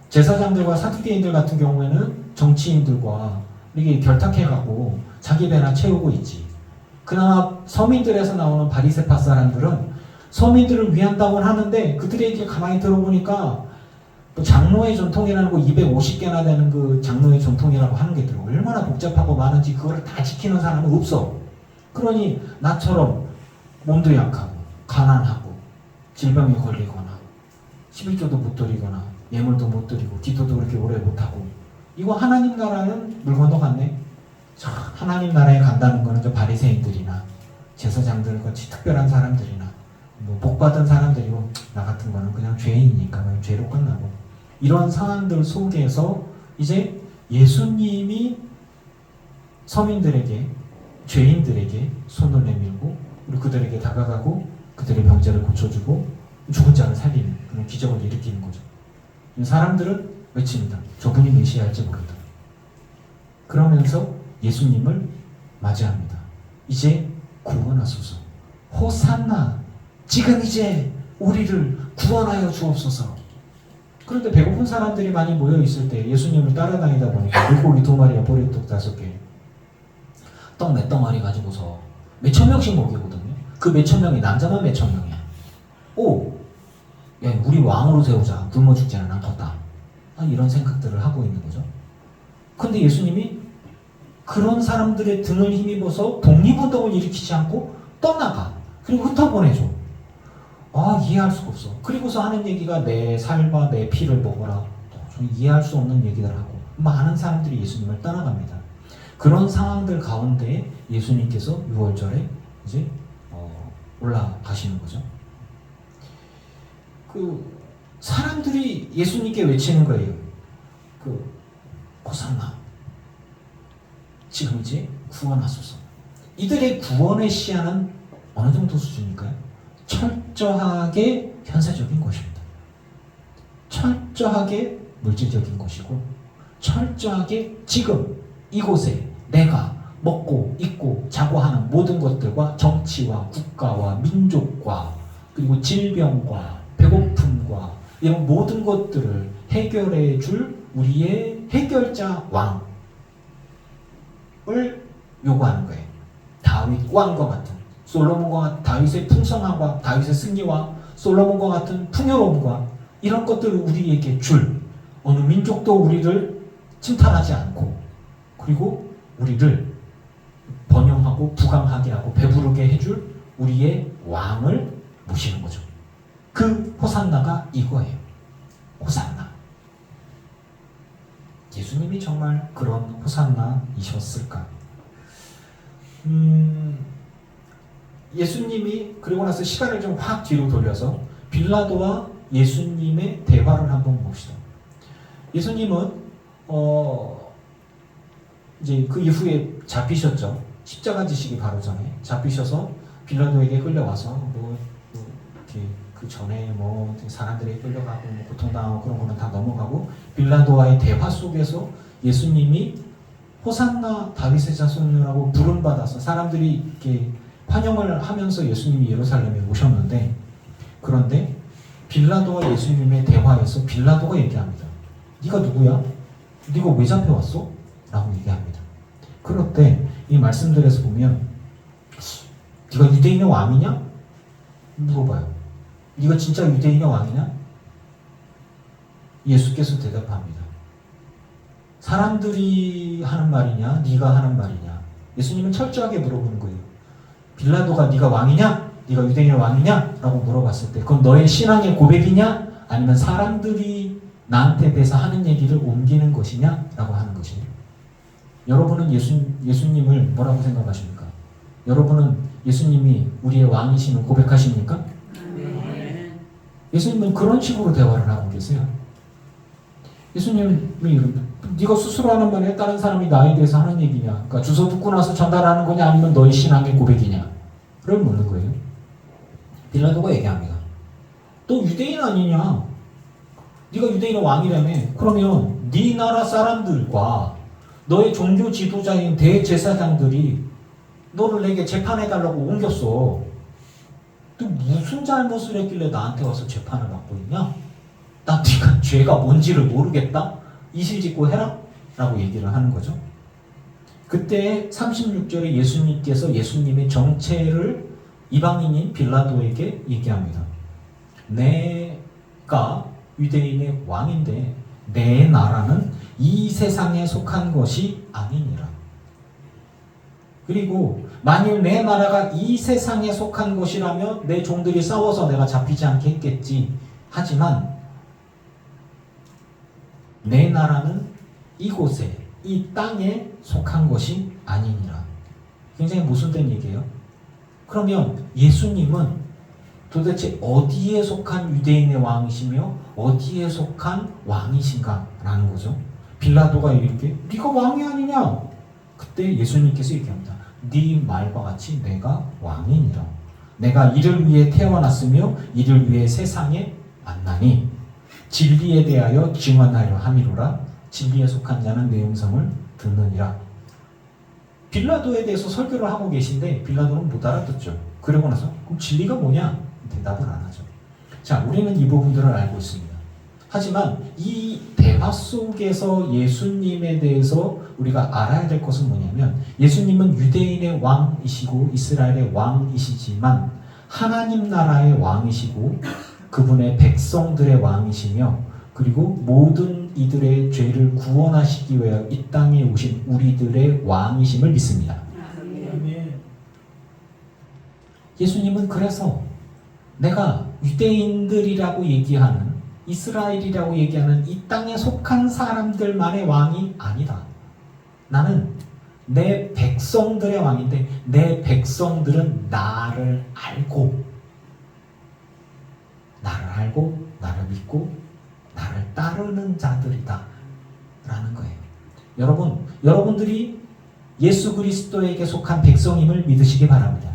A: 제사장들과 사두개인들 같은 경우에는 정치인들과 이게 결탁해가고 자기 배나 채우고 있지. 그나마 서민들에서 나오는 바리새파 사람들은 서민들을 위한다고는 하는데 그들에게 가만히 들어보니까 또 장로의 전통이라는 거 250개나 되는 그 장로의 전통이라고 하는 게 들어. 얼마나 복잡하고 많은지 그거를 다 지키는 사람은 없어. 그러니 나처럼 몸도 약하고 가난하고 질병에 걸리거나 11조도 못 드리거나 예물도 못 드리고 기도도 그렇게 오래 못하고 이거 하나님 나라는 물 건너갔네. 하나님 나라에 간다는 거는 저 바리새인들이나 제사장들 같이 특별한 사람들이나 복받은 사람들이고 나 같은 거는 그냥 죄인이니까 그냥 죄로 끝나고 이런 상황들 속에서 이제 예수님이 서민들에게 죄인들에게 손을 내밀고 그리고 그들에게 다가가고 그들의 병자를 고쳐주고 죽은 자를 살리는 그런 기적을 일으키는 거죠. 사람들은 외칩니다. 저분이 메시아일지 모른다. 그러면서 예수님을 맞이합니다. 이제 구원하소서. 호산나. 지금 이제 우리를 구원하여 주옵소서. 그런데 배고픈 사람들이 많이 모여 있을 때 예수님을 따라다니다 보니까 물고기 2마리와 보리떡 5개 떡 몇 덩어리 가지고서 몇천 명씩 먹이거든요. 그 몇천 명이 남자만 몇천 명이야. 야, 우리 왕으로 세우자. 굶어 죽지는 않겠다. 이런 생각들을 하고 있는 거죠. 근데 예수님이 그런 사람들의 등을 힘입어서 독립운동을 일으키지 않고 떠나가. 그리고 흩어보내줘. 이해할 수가 없어. 그리고서 하는 얘기가 내 살과 내 피를 먹어라. 좀 이해할 수 없는 얘기들 하고 많은 사람들이 예수님을 떠나갑니다. 그런 상황들 가운데 예수님께서 6월절에 이제 올라가시는 거죠. 사람들이 예수님께 외치는 거예요. 호산나. 지금 이제 구원하소서. 이들의 구원의 시야는 어느 정도 수준일까요? 철저하게 현세적인 것입니다. 철저하게 물질적인 것이고, 철저하게 지금 이곳에 내가 먹고 입고 자고 하는 모든 것들과 정치와 국가와 민족과 그리고 질병과 배고픔과 이런 모든 것들을 해결해 줄 우리의 해결자 왕을 요구하는 거예요. 다윗 왕과 같은, 솔로몬과 같은 다윗의 풍성함과 다윗의 승리와 솔로몬과 같은 풍요로움과 이런 것들을 우리에게 줄, 어느 민족도 우리를 침탈하지 않고 그리고 우리를 번영하고 부강하게 하고 배부르게 해줄 우리의 왕을 모시는 거죠. 그 호산나가 이거예요. 호산나. 예수님이 정말 그런 호산나이셨을까? 예수님이 그리고 나서 시간을 좀 확 뒤로 돌려서 빌라도와 예수님의 대화를 한번 봅시다. 예수님은 이제 그 이후에 잡히셨죠. 십자가 지시기 바로 전에 잡히셔서 빌라도에게 끌려와서 이렇게 그 전에 사람들에게 끌려가고 고통당하고 그런 거는 다 넘어가고 빌라도와의 대화 속에서 예수님이 호산나 다윗의 자손이라고 부름받아서 사람들이 이렇게 환영을 하면서 예수님이 예루살렘에 오셨는데, 그런데 빌라도와 예수님의 대화에서 빌라도가 얘기합니다. 네가 누구야? 네가 왜 잡혀왔어? 라고 얘기합니다. 그럴 때 이 말씀들에서 보면 네가 유대인의 왕이냐? 물어봐요. 네가 진짜 유대인의 왕이냐? 예수께서 대답합니다. 사람들이 하는 말이냐? 네가 하는 말이냐? 예수님은 철저하게 물어보는 거예요. 빌라도가 네가 왕이냐? 네가 유대인의 왕이냐? 라고 물어봤을 때 그건 너의 신앙의 고백이냐? 아니면 사람들이 나한테 대해서 하는 얘기를 옮기는 것이냐? 라고 하는 것이에요. 여러분은 예수님을 뭐라고 생각하십니까? 여러분은 예수님이 우리의 왕이심을 고백하십니까?
B: 네.
A: 예수님은 그런 식으로 대화를 하고 계세요. 예수님이 네가 스스로 하는 말이야? 다른 사람이 나에 대해서 하는 얘기냐? 그러니까 주소 듣고 나서 전달하는 거냐? 아니면 너의 신앙의 고백이냐? 를 묻는 거예요. 빌라도가 얘기합니다. 너 유대인 아니냐? 네가 유대인의 왕이라며. 그러면 네 나라 사람들과 너의 종교 지도자인 대제사장들이 너를 내게 재판해달라고 옮겼어. 너 무슨 잘못을 했길래 나한테 와서 재판을 받고 있냐? 나 네가 죄가 뭔지를 모르겠다? 이실직고 해라? 라고 얘기를 하는 거죠. 그때 36절에 예수님께서 예수님의 정체를 이방인인 빌라도에게 얘기합니다. 내가 유대인의 왕인데 내 나라는 이 세상에 속한 것이 아니니라. 그리고 만일 내 나라가 이 세상에 속한 것이라면 내 종들이 싸워서 내가 잡히지 않게 했겠지. 하지만 내 나라는 이곳에, 이 땅에 속한 것이 아니니라. 굉장히 모순된 얘기예요. 그러면 예수님은 도대체 어디에 속한 유대인의 왕이시며 어디에 속한 왕이신가라는 거죠. 빌라도가 이렇게 네가 왕이 아니냐? 그때 예수님께서 얘기합니다. 네 말과 같이 내가 왕이니라. 내가 이를 위해 태어났으며 이를 위해 세상에 왔나니 진리에 대하여 증언하려 함이로라. 진리에 속한 자는 내 음성을 듣느니라. 빌라도에 대해서 설교를 하고 계신데 빌라도는 못 알아듣죠. 그러고 나서 그럼 진리가 뭐냐? 대답을 안 하죠. 자, 우리는 이 부분들을 알고 있습니다. 하지만 이 대화 속에서 예수님에 대해서 우리가 알아야 될 것은 뭐냐면 예수님은 유대인의 왕이시고 이스라엘의 왕이시지만 하나님 나라의 왕이시고 그분의 백성들의 왕이시며 그리고 모든 이들의 죄를 구원하시기 위하여 이 땅에 오신 우리들의 왕이심을 믿습니다. 예수님은 그래서 내가 유대인들이라고 얘기하는 이스라엘이라고 얘기하는 이 땅에 속한 사람들만의 왕이 아니다. 나는 내 백성들의 왕인데 내 백성들은 나를 알고 나를 믿고 나를 따르는 자들이다 라는 거예요. 여러분들이 예수 그리스도에게 속한 백성임을 믿으시기 바랍니다.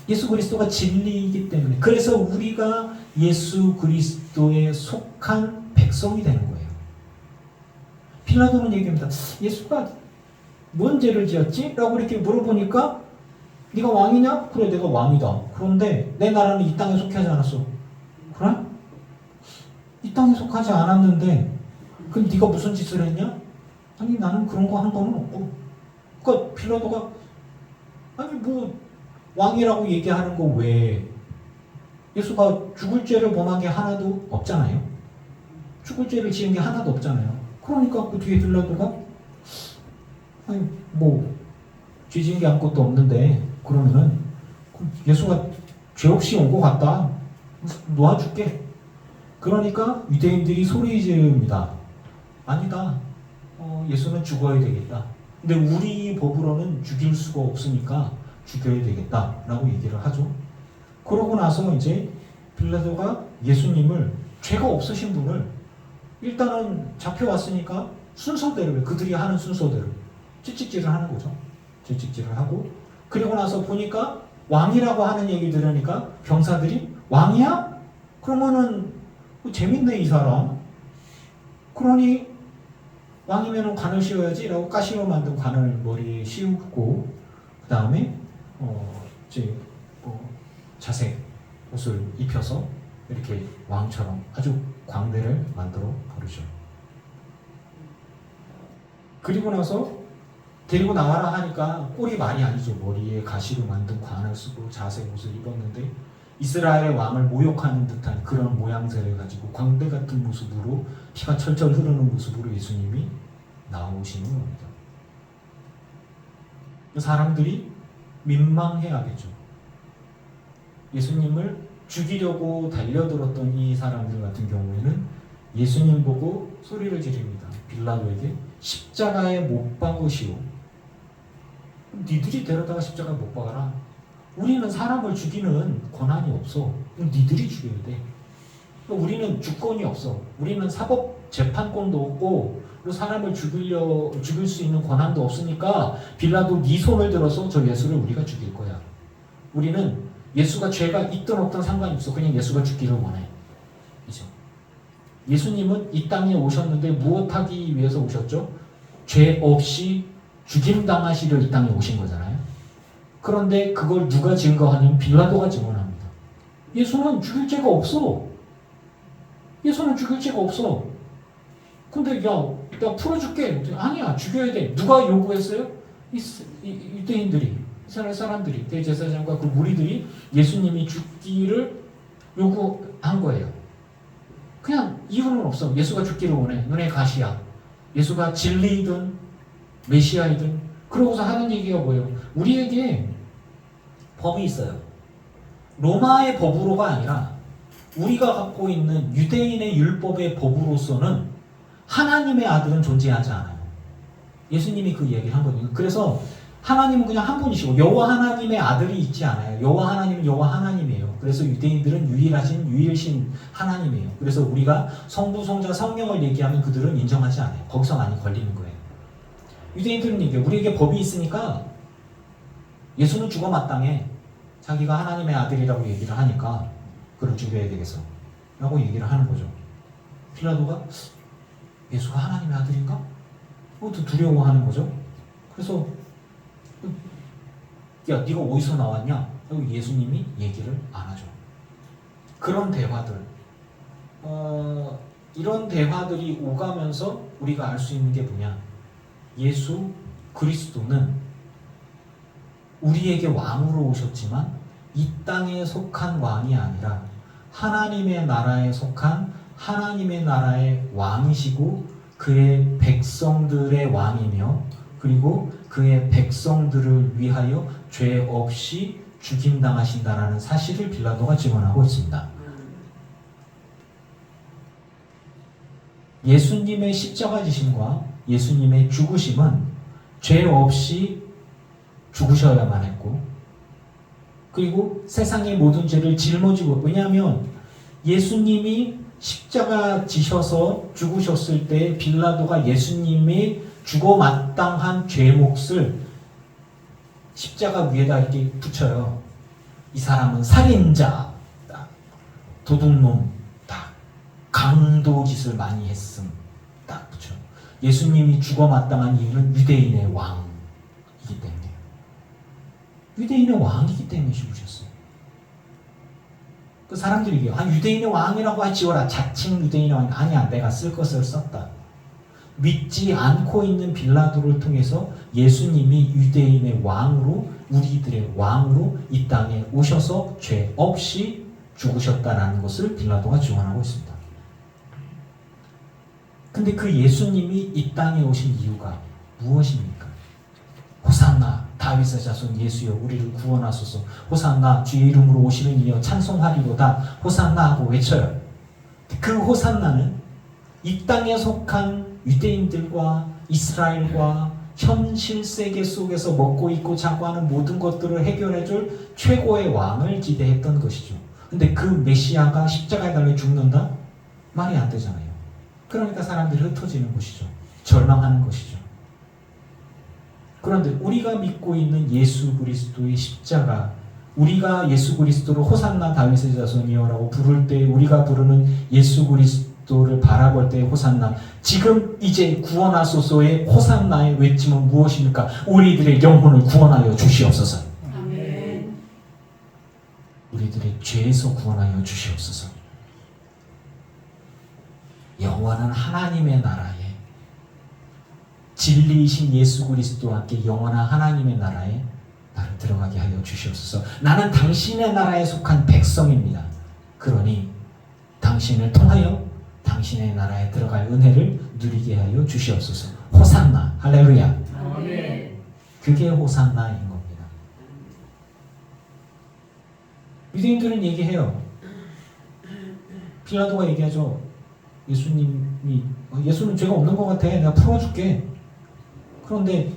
A: 예수 그리스도가 진리이기 때문에 그래서 우리가 예수 그리스도에 속한 백성이 되는 거예요. 빌라도는 얘기합니다. 예수가 뭔 죄를 지었지? 라고 이렇게 물어보니까 네가 왕이냐? 그래 내가 왕이다. 그런데 내 나라는 이 땅에 속하지 않았어. 그래? 이 땅에 속하지 않았는데 그럼 네가 무슨 짓을 했냐? 아니 나는 그런 거 한 거는 없고. 그러니까 빌라도가 아니 뭐 왕이라고 얘기하는 거 왜 예수가 죽을 죄를 범한 게 하나도 없잖아요. 죽을 죄를 지은 게 하나도 없잖아요. 그러니까 그 뒤에 빌라도가 아니 뭐 죄 지은 게 아무것도 없는데 그러면은 예수가 죄 없이 온 것 같다. 놓아줄게. 그러니까 유대인들이 소리 지릅니다. 아니다. 예수는 죽어야 되겠다. 근데 우리 법으로는 죽일 수가 없으니까 죽여야 되겠다라고 얘기를 하죠. 그러고 나서 이제 빌라도가 예수님을 죄가 없으신 분을 일단은 잡혀왔으니까 순서대로 그들이 하는 순서대로 채찍질을 하는 거죠. 채찍질을 하고 그리고 나서 보니까 왕이라고 하는 얘기 들으니까 병사들이 왕이야? 그러면은 재밌네 이 사람. 그러니 왕이면은 관을 씌워야지 라고 가시로 만든 관을 머리에 씌우고 그 다음에 이제 자색 옷을 입혀서 이렇게 왕처럼 아주 광대를 만들어 버리죠. 그리고 나서 데리고 나와라 하니까 꼴이 말이 아니죠. 머리에 가시로 만든 관을 쓰고 자색 옷을 입었는데 이스라엘의 왕을 모욕하는 듯한 그런 모양새를 가지고 광대 같은 모습으로 피가 철철 흐르는 모습으로 예수님이 나오시는 겁니다. 사람들이 민망해하겠죠. 예수님을 죽이려고 달려들었던 이 사람들 같은 경우에는 예수님 보고 소리를 지릅니다. 빌라도에게 십자가에 못 박으시오. 니들이 데려다가 십자가에 못 박아라. 우리는 사람을 죽이는 권한이 없어. 니들이 죽여야 돼. 우리는 주권이 없어. 우리는 사법 재판권도 없고 그리고 사람을 죽일 수 있는 권한도 없으니까 빌라도 네 손을 들어서 저 예수를 우리가 죽일 거야. 우리는 예수가 죄가 있든 없든 상관이 없어. 그냥 예수가 죽기를 원해. 그죠? 예수님은 이 땅에 오셨는데 무엇하기 위해서 오셨죠? 죄 없이 죽임당하시려 이 땅에 오신 거잖아요. 그런데 그걸 누가 증거하냐면 빌라도가 증언합니다. 예수는 죽일 죄가 없어. 예수는 죽일 죄가 없어. 근데 야, 나 풀어줄게. 아니야, 죽여야 돼. 누가 요구했어요? 유대인들이, 이스라엘 사람들이, 대제사장과 그 무리들이 예수님이 죽기를 요구한 거예요. 그냥 이유는 없어. 예수가 죽기를 원해. 눈에 가시야. 예수가 진리이든 메시아이든. 그러고서 하는 얘기가 뭐예요? 우리에게 법이 있어요. 로마의 법으로가 아니라 우리가 갖고 있는 유대인의 율법의 법으로서는 하나님의 아들은 존재하지 않아요. 예수님이 그 얘기를 한 거예요. 그래서 하나님은 그냥 한 분이시고 여호와 하나님의 아들이 있지 않아요. 여호와 하나님은 여호와 하나님이에요. 그래서 유대인들은 유일하신 유일신 하나님이에요. 그래서 우리가 성부, 성자, 성령을 얘기하면 그들은 인정하지 않아요. 거기서 많이 걸리는 거예요. 유대인들은 얘기해요. 우리에게 법이 있으니까 예수는 죽어 마땅해. 자기가 하나님의 아들이라고 얘기를 하니까 그를 죽여야 되겠어 라고 얘기를 하는 거죠. 빌라도가 예수가 하나님의 아들인가? 그것도 두려워하는 거죠. 그래서 야, 네가 어디서 나왔냐? 하고 예수님이 얘기를 안 하죠. 그런 대화들, 이런 대화들이 오가면서 우리가 알 수 있는 게 뭐냐? 예수 그리스도는 우리에게 왕으로 오셨지만 이 땅에 속한 왕이 아니라 하나님의 나라에 속한 하나님의 나라의 왕이시고 그의 백성들의 왕이며 그리고 그의 백성들을 위하여 죄 없이 죽임당하신다라는 사실을 빌라도가 증언하고 있습니다. 예수님의 십자가 지심과 예수님의 죽으심은 죄 없이 죽으셔야만 했고 그리고 세상의 모든 죄를 짊어지고 왜냐하면 예수님이 십자가 지셔서 죽으셨을 때 빌라도가 예수님이 죽어 마땅한 죄 몫을 십자가 위에다 이렇게 붙여요. 이 사람은 살인자, 도둑놈, 강도 짓을 많이 했음, 딱 붙여. 예수님이 죽어 마땅한 이유는 유대인의 왕이기 때문에. 유대인의 왕이기 때문에 죽으셨어요. 그 사람들이 얘기해요. 유대인의 왕이라고 지어라. 자칭 유대인의 왕이 아니야. 내가 쓸 것을 썼다. 믿지 않고 있는 빌라도를 통해서 예수님이 유대인의 왕으로 우리들의 왕으로 이 땅에 오셔서 죄 없이 죽으셨다라는 것을 빌라도가 증언하고 있습니다. 근데 그 예수님이 이 땅에 오신 이유가 무엇입니까? 호산나 다윗의 자손 예수여 우리를 구원하소서. 호산나 주의 이름으로 오시는 이여 찬송하리로다. 호산나 하고 외쳐요. 그 호산나는 이 땅에 속한 유대인들과 이스라엘과 현실 세계 속에서 먹고 입고 자고 하는 모든 것들을 해결해줄 최고의 왕을 기대했던 것이죠. 근데 그 메시아가 십자가에 달려 죽는다? 말이 안 되잖아요. 그러니까 사람들이 흩어지는 것이죠. 절망하는 것이죠. 그런데 우리가 믿고 있는 예수 그리스도의 십자가, 우리가 예수 그리스도를 호산나 다윗의 자손이여라고 부를 때 우리가 부르는 예수 그리스도를 바라볼 때의 호산나, 지금 이제 구원하소서의 호산나의 외침은 무엇입니까? 우리들의 영혼을 구원하여 주시옵소서.
B: 아멘.
A: 우리들의 죄에서 구원하여 주시옵소서. 영원한 하나님의 나라에 진리이신 예수 그리스도와 함께 영원한 하나님의 나라에 나를 들어가게 하여 주시옵소서. 나는 당신의 나라에 속한 백성입니다. 그러니 당신을 통하여 당신의 나라에 들어갈 은혜를 누리게 하여 주시옵소서. 호산나, 할렐루야.
B: 아멘.
A: 그게 호산나인 겁니다. 유대인들은 얘기해요. 빌라도가 얘기하죠. 예수는 죄가 없는 것 같아. 내가 풀어줄게. 그런데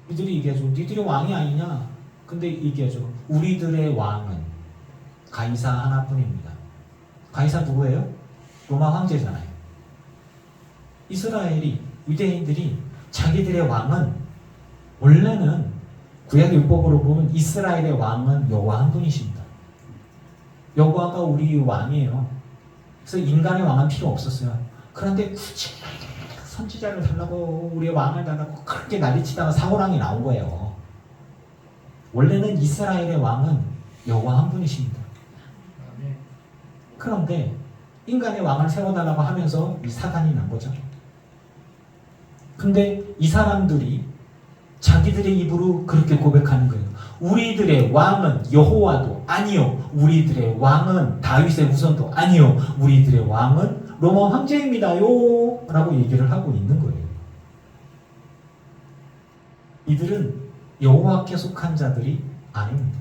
A: 이들이 얘기하죠. 니들이 왕이 아니냐? 근데 얘기하죠. 우리들의 왕은 가이사 하나뿐입니다. 가이사 누구예요? 로마 황제잖아요. 이스라엘이, 유대인들이 자기들의 왕은 원래는 구약 율법으로 보면 이스라엘의 왕은 여호와 한 분이십니다. 여호와가 우리 왕이에요. 그래서 인간의 왕은 필요 없었어요. 그런데 굳이 선지자를 달라고 우리의 왕을 달라고 그렇게 난리치다가 사고랑이 나온 거예요. 원래는 이스라엘의 왕은 여호와 한 분이십니다. 그런데 인간의 왕을 세워달라고 하면서 이 사단이 난 거죠. 근데 이 사람들이 자기들의 입으로 그렇게 고백하는 거예요. 우리들의 왕은 여호와도 아니요. 우리들의 왕은 다윗의 후손도 아니요. 우리들의 왕은 로마 황제입니다요. 라고 얘기를 하고 있는 거예요. 이들은 여호와께 속한 자들이 아닙니다.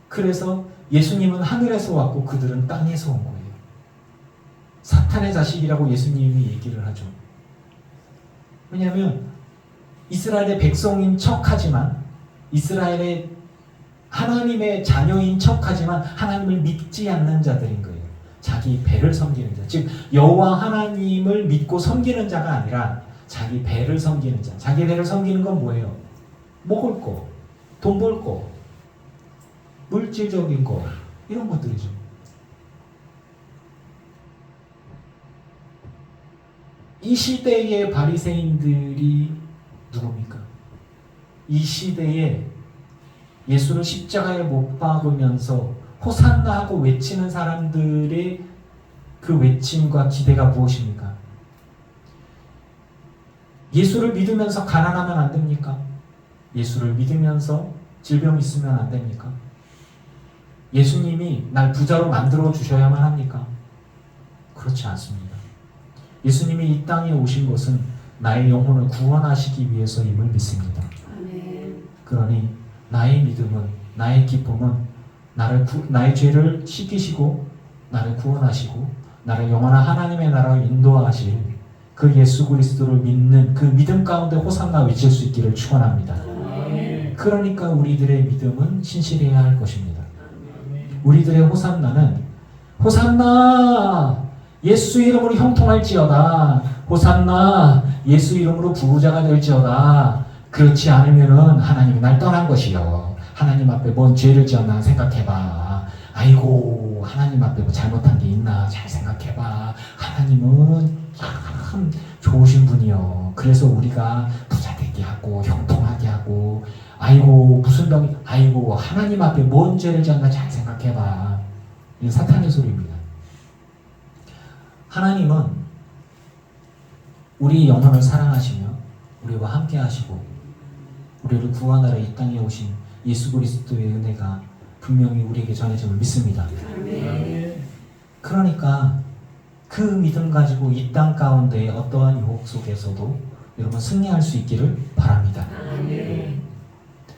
A: 그래서 예수님은 하늘에서 왔고 그들은 땅에서 온 거예요. 사탄의 자식이라고 예수님이 얘기를 하죠. 왜냐하면 이스라엘의 백성인 척하지만 이스라엘의 하나님의 자녀인 척하지만 하나님을 믿지 않는 자들인 거예요. 자기 배를 섬기는 자, 즉 여호와 하나님을 믿고 섬기는 자가 아니라 자기 배를 섬기는 자. 자기 배를 섬기는 건 뭐예요? 먹을 거, 돈 벌 거, 물질적인 거, 이런 것들이죠. 이 시대의 바리새인들이 누굽니까? 이 시대에 예수를 십자가에 못 박으면서 호산나 하고 외치는 사람들의 그 외침과 기대가 무엇입니까? 예수를 믿으면서 가난하면 안 됩니까? 예수를 믿으면서 질병이 있으면 안 됩니까? 예수님이 날 부자로 만들어 주셔야만 합니까? 그렇지 않습니다. 예수님이 이 땅에 오신 것은 나의 영혼을 구원하시기 위해서임을 믿습니다. 그러니 나의 믿음은, 나의 기쁨은 나의 죄를 씻기시고 나를 구원하시고 나를 영원한 하나님의 나라로 인도하실 그 예수 그리스도를 믿는 그 믿음 가운데 호산나 외칠 수 있기를 축원합니다. 그러니까 우리들의 믿음은 신실해야 할 것입니다. 우리들의 호산나는 호산나 예수 이름으로 형통할지어다, 호산나 예수 이름으로 부자가 될지어다. 그렇지 않으면은 하나님이 날 떠난 것이요, 하나님 앞에 뭔 죄를 지었나 생각해봐. 아이고 하나님 앞에 뭐 잘못한 게 있나 잘 생각해봐. 하나님은 참 좋으신 분이요, 그래서 우리가 부자 되게 하고 형통하게 하고, 아이고 무슨 병이, 아이고 하나님 앞에 뭔 죄를 지었나 잘 생각해봐. 이게 사탄의 소리입니다. 하나님은 우리 영혼을 사랑하시며 우리와 함께 하시고 우리를 구원하러 이 땅에 오신 예수 그리스도의 은혜가 분명히 우리에게 전해짐을 믿습니다. 그러니까 그 믿음 가지고 이 땅 가운데 어떠한 유혹 속에서도 여러분 승리할 수 있기를 바랍니다.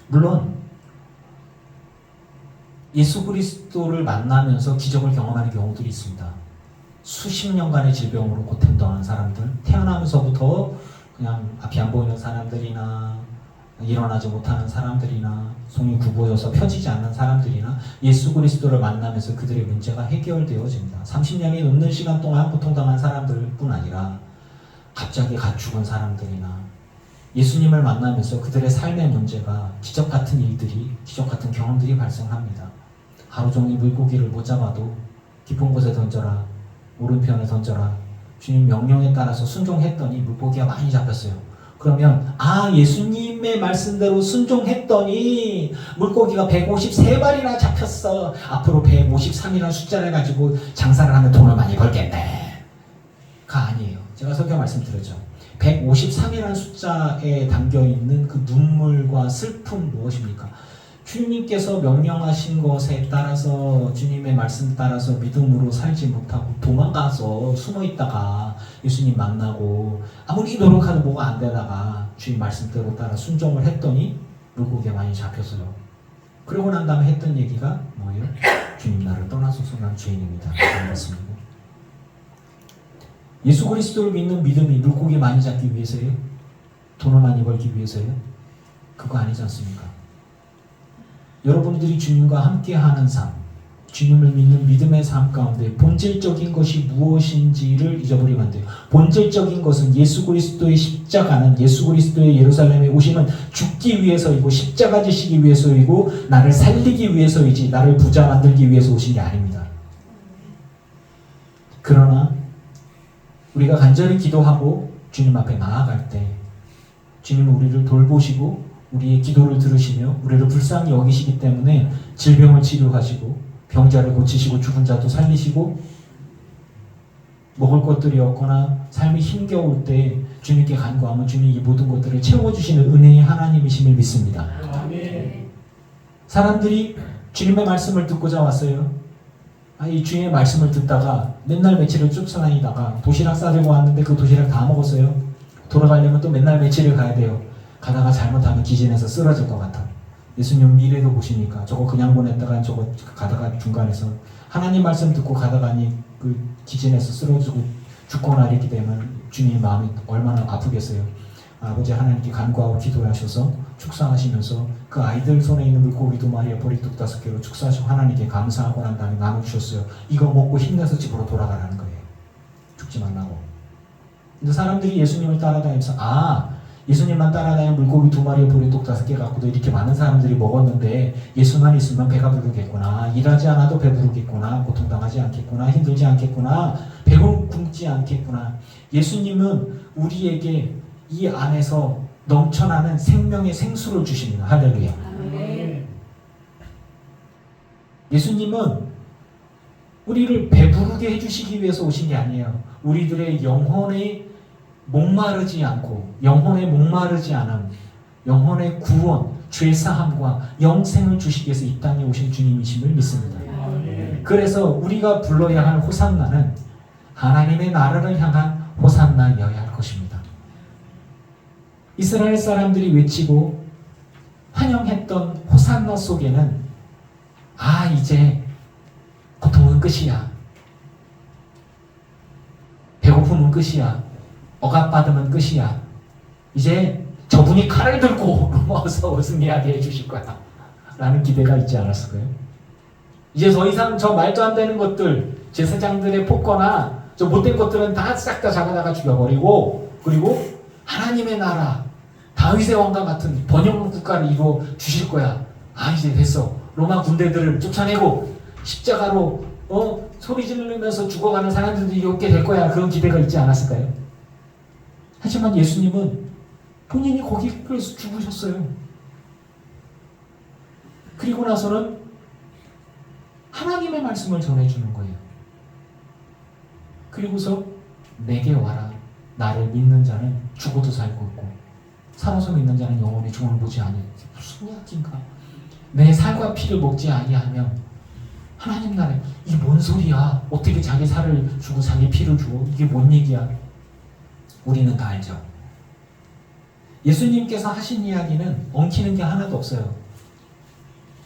A: 물론 예수 그리스도를 만나면서 기적을 경험하는 경우들이 있습니다. 수십 년간의 질병으로 고통당한 사람들, 태어나면서부터 그냥 앞이 안 보이는 사람들이나 일어나지 못하는 사람들이나 손이 굽어져서 펴지지 않는 사람들이나 예수 그리스도를 만나면서 그들의 문제가 해결되어집니다. 30년이 넘는 시간 동안 고통당한 사람들뿐 아니라 갑자기 죽은 사람들이나 예수님을 만나면서 그들의 삶의 문제가 기적 같은 일들이, 기적 같은 경험들이 발생합니다. 하루 종일 물고기를 못 잡아도 깊은 곳에 던져라, 오른편에 던져라, 주님 명령에 따라서 순종했더니 물고기가 많이 잡혔어요. 그러면 예수님의 말씀대로 순종했더니 물고기가 153마리나 잡혔어. 앞으로 153이라는 숫자를 가지고 장사를 하면 돈을 많이 벌겠네. 가 아니에요. 제가 설교 말씀드렸죠. 153이라는 숫자에 담겨있는 그 눈물과 슬픔 무엇입니까? 주님께서 명령하신 것에 따라서, 주님의 말씀 따라서 믿음으로 살지 못하고 도망가서 숨어있다가 예수님 만나고 아무리 노력해도 뭐가 안 되다가 주님 말씀대로 따라 순종을 했더니 물고기가 많이 잡혔어요. 그러고 난 다음에 했던 얘기가 뭐예요? 주님 나를 떠나소서, 난 죄인입니다. 그렇습니다. 예수 그리스도를 믿는 믿음이 물고기 많이 잡기 위해서예요? 돈을 많이 벌기 위해서예요? 그거 아니지 않습니까? 여러분들이 주님과 함께하는 삶, 주님을 믿는 믿음의 삶 가운데 본질적인 것이 무엇인지를 잊어버리면 안 돼요. 본질적인 것은 예수 그리스도의 십자가는, 예수 그리스도의 예루살렘에 오심은 죽기 위해서이고 십자가 지시기 위해서이고 나를 살리기 위해서이지 나를 부자 만들기 위해서 오신 게 아닙니다. 그러나 우리가 간절히 기도하고 주님 앞에 나아갈 때 주님은 우리를 돌보시고 우리의 기도를 들으시며 우리를 불쌍히 여기시기 때문에 질병을 치료하시고 병자를 고치시고 죽은 자도 살리시고 먹을 것들이 없거나 삶이 힘겨울 때 주님께 간구하면 주님이 이 모든 것들을 채워주시는 은혜의 하나님이심을 믿습니다. 사람들이 주님의 말씀을 듣고자 왔어요. 이 주님의 말씀을 듣다가 맨날 며칠을 쫓아다니다가 도시락 싸들고 왔는데 그 도시락 다 먹었어요. 돌아가려면 또 맨날 며칠을 가야 돼요. 가다가 잘못하면 기진해서 쓰러질 것 같아. 예수님 미래도 보시니까 저거 그냥 보냈다가 저거 가다가 중간에서 하나님 말씀 듣고 가다가니 그 기진해서 쓰러지고 죽거나 이렇게 되면 주님 마음이 얼마나 아프겠어요. 아버지 하나님께 간구하고 기도하셔서 축사하시면서 그 아이들 손에 있는 물고기 2마리에 보리떡 5개로 축사하시고 하나님께 감사하고 난 다음에 나눠주셨어요. 이거 먹고 힘내서 집으로 돌아가라는 거예요. 죽지 말라고. 근데 사람들이 예수님을 따라다니면서 예수님만 따라다니는 물고기 2마리에 보리떡 5개 갖고도 이렇게 많은 사람들이 먹었는데 예수만 있으면 배가 부르겠구나, 일하지 않아도 배부르겠구나, 고통당하지 않겠구나, 힘들지 않겠구나, 배고 굶지 않겠구나. 예수님은 우리에게 이 안에서 넘쳐나는 생명의 생수를 주십니다. 할렐루야. 예수님은 우리를 배부르게 해주시기 위해서 오신 게 아니에요. 우리들의 영혼에 목마르지 않고, 영혼에 목마르지 않은, 영혼의 구원, 죄사함과 영생을 주시기 위해서 이 땅에 오신 주님이심을 믿습니다. 그래서 우리가 불러야 할 호산나는 하나님의 나라를 향한 호산나여야 할 것입니다. 이스라엘 사람들이 외치고 환영했던 호산나 속에는 이제 고통은 끝이야, 배고픔은 끝이야, 억압받으면 끝이야, 이제 저분이 칼을 들고 넘어와서 우승이야기 해주실 거야 라는 기대가 있지 않았을까요? 이제 더 이상 저 말도 안 되는 것들, 제사장들의 폭거나 저 못된 것들은 다 싹 다 잡아다가 죽여버리고, 그리고 하나님의 나라, 다윗의 왕과 같은 번영 국가를 이루어 주실 거야. 이제 됐어. 로마 군대들을 쫓아내고 십자가로 소리 지르면서 죽어가는 사람들이 없게 될 거야. 그런 기대가 있지 않았을까요? 하지만 예수님은 본인이 거기에서 죽으셨어요. 그리고 나서는 하나님의 말씀을 전해주는 거예요. 그리고서 내게 와라. 나를 믿는 자는 죽어도 살고 있고 살아서 믿는 자는 영원히 죽음을 보지 아니하리. 무슨 이야기인가? 내 살과 피를 먹지 아니하면 하나님 나라에, 이게 뭔 소리야? 어떻게 자기 살을 주고 자기 피를 주고, 이게 뭔 얘기야? 우리는 다 알죠. 예수님께서 하신 이야기는 엉키는 게 하나도 없어요.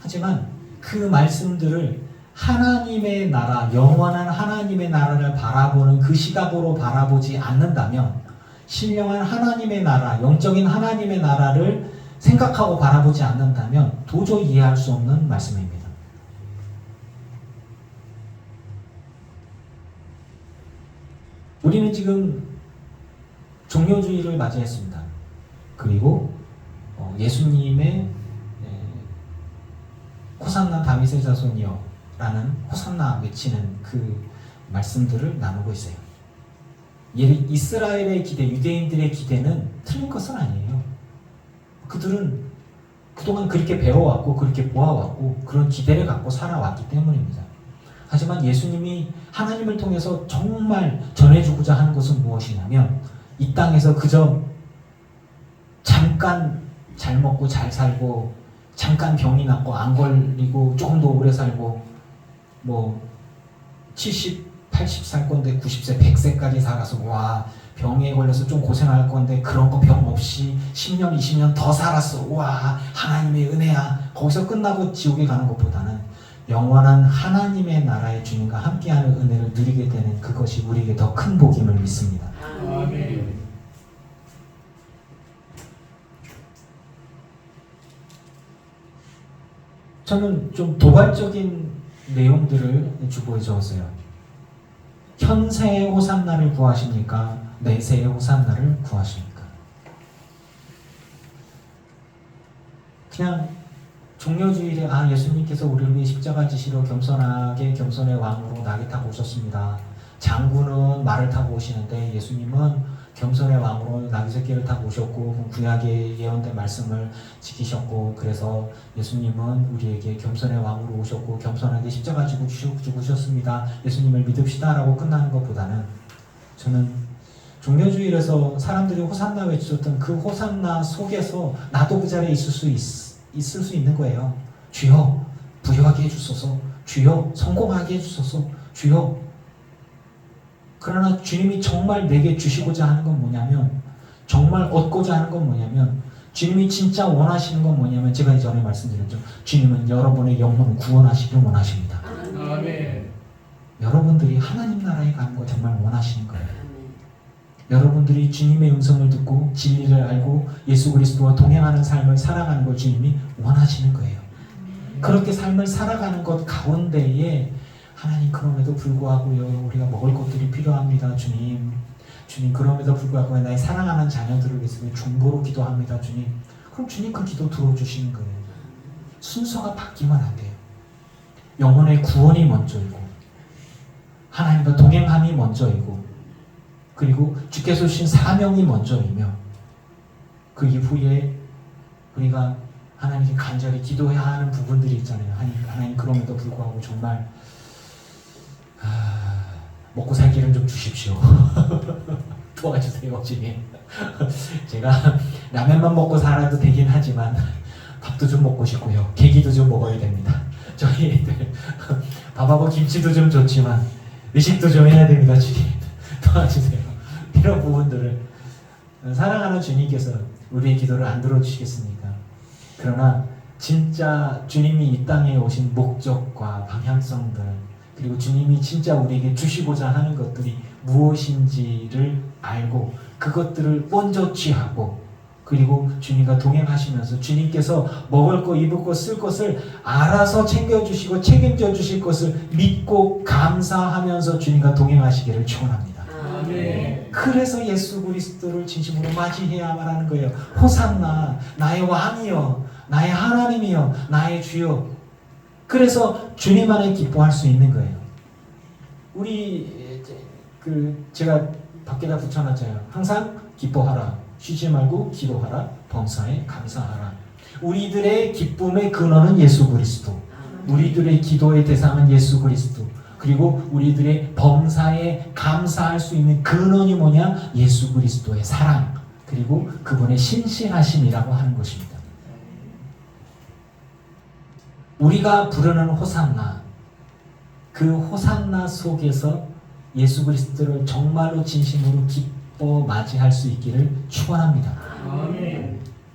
A: 하지만 그 말씀들을 하나님의 나라, 영원한 하나님의 나라를 바라보는 그 시각으로 바라보지 않는다면, 신령한 하나님의 나라, 영적인 하나님의 나라를 생각하고 바라보지 않는다면 도저히 이해할 수 없는 말씀입니다. 우리는 지금 종료주의를 맞이했습니다. 그리고 예수님의 호산나 다윗의 자손이여 라는 호산나 외치는 그 말씀들을 나누고 있어요. 이스라엘의 기대, 유대인들의 기대는 틀린 것은 아니에요. 그들은 그동안 그렇게 배워왔고 그렇게 보아왔고 그런 기대를 갖고 살아왔기 때문입니다. 하지만 예수님이 하나님을 통해서 정말 전해주고자 하는 것은 무엇이냐면, 이 땅에서 그저 잠깐 잘 먹고 잘 살고 잠깐 병이 낫고 안 걸리고 조금 더 오래 살고 70, 80 살 건데 90세, 100세까지 살아서 와, 병에 걸려서 좀 고생할 건데 그런 거 병 없이 10년, 20년 더 살았어. 와, 하나님의 은혜야. 거기서 끝나고 지옥에 가는 것보다는 영원한 하나님의 나라의 주님과 함께하는 은혜를 누리게 되는 그것이 우리에게 더 큰 복임을 믿습니다.
B: 아멘.
A: 저는 좀 도발적인 내용들을 주보에 적었어요. 현세의 호산나를 구하십니까? 내세의 호산나를 구하십니까? 그냥 종려주일에 예수님께서 우리를 위해 십자가 지시러 겸손하게 겸손의 왕으로 낙에 타고 오셨습니다. 장군은 말을 타고 오시는데 예수님은 겸손의 왕으로 나귀 새끼를 타고 오셨고 구약의 예언된 말씀을 지키셨고, 그래서 예수님은 우리에게 겸손의 왕으로 오셨고 겸손하게 십자가 지고 죽으셨습니다. 예수님을 믿읍시다 라고 끝나는 것보다는, 저는 종려주일에서 사람들이 호산나 외쳤던 그 호산나 속에서 나도 그 자리에 있을 수 있는 거예요. 주여 부유하게 해주소서, 주여 성공하게 해주소서, 주여. 그러나 주님이 정말 내게 주시고자 하는 건 뭐냐면, 정말 얻고자 하는 건 뭐냐면, 주님이 진짜 원하시는 건 뭐냐면, 제가 전에 말씀드렸죠. 주님은 여러분의 영혼을 구원하시길 원하십니다.
B: 아멘.
A: 여러분들이 하나님 나라에 가는 거 정말 원하시는 거예요. 여러분들이 주님의 음성을 듣고 진리를 알고 예수 그리스도와 동행하는 삶을 살아가는 걸 주님이 원하시는 거예요. 그렇게 삶을 살아가는 것 가운데에 하나님, 그럼에도 불구하고요, 우리가 먹을 것들이 필요합니다. 주님 그럼에도 불구하고 나의 사랑하는 자녀들을 위해서 중보로 기도합니다. 주님. 그럼 주님 그 기도 들어주시는 거예요. 순서가 바뀌면 안 돼요. 영혼의 구원이 먼저이고 하나님과 동행함이 먼저이고, 그리고 주께서 주신 사명이 먼저이며, 그 이후에 우리가 하나님께 간절히 기도해야 하는 부분들이 있잖아요. 하나님 그럼에도 불구하고 정말 먹고 살기를 좀 주십시오. 도와주세요, 주님. 제가 라면만 먹고 살아도 되긴 하지만 밥도 좀 먹고 싶고요. 계기도 좀 먹어야 됩니다. 저희 애들 밥하고 김치도 좀 좋지만 의식도 좀 해야 됩니다. 주님 도와주세요. 이런 부분들을 사랑하는 주님께서 우리의 기도를 안 들어주시겠습니까? 그러나 진짜 주님이 이 땅에 오신 목적과 방향성들, 그리고 주님이 진짜 우리에게 주시고자 하는 것들이 무엇인지를 알고 그것들을 먼저 취하고, 그리고 주님과 동행하시면서 주님께서 먹을 것, 입을 것, 쓸 것을 알아서 챙겨주시고 책임져 주실 것을 믿고 감사하면서 주님과 동행하시기를 축원합니다.
B: 아멘.
A: 그래서 예수 그리스도를 진심으로 맞이해야만 하는 거예요. 호산나, 나의 왕이여, 나의 하나님이여, 나의 주여. 그래서 주님 안에 기뻐할 수 있는 거예요. 우리 제가 밖에다 붙여놨잖아요. 항상 기뻐하라, 쉬지 말고 기도하라, 범사에 감사하라. 우리들의 기쁨의 근원은 예수 그리스도, 우리들의 기도의 대상은 예수 그리스도, 그리고 우리들의 범사에 감사할 수 있는 근원이 뭐냐? 예수 그리스도의 사랑, 그리고 그분의 신실하심이라고 하는 것입니다. 우리가 부르는 호산나, 그 호산나 속에서 예수 그리스도를 정말로 진심으로 기뻐 맞이할 수 있기를 축원합니다.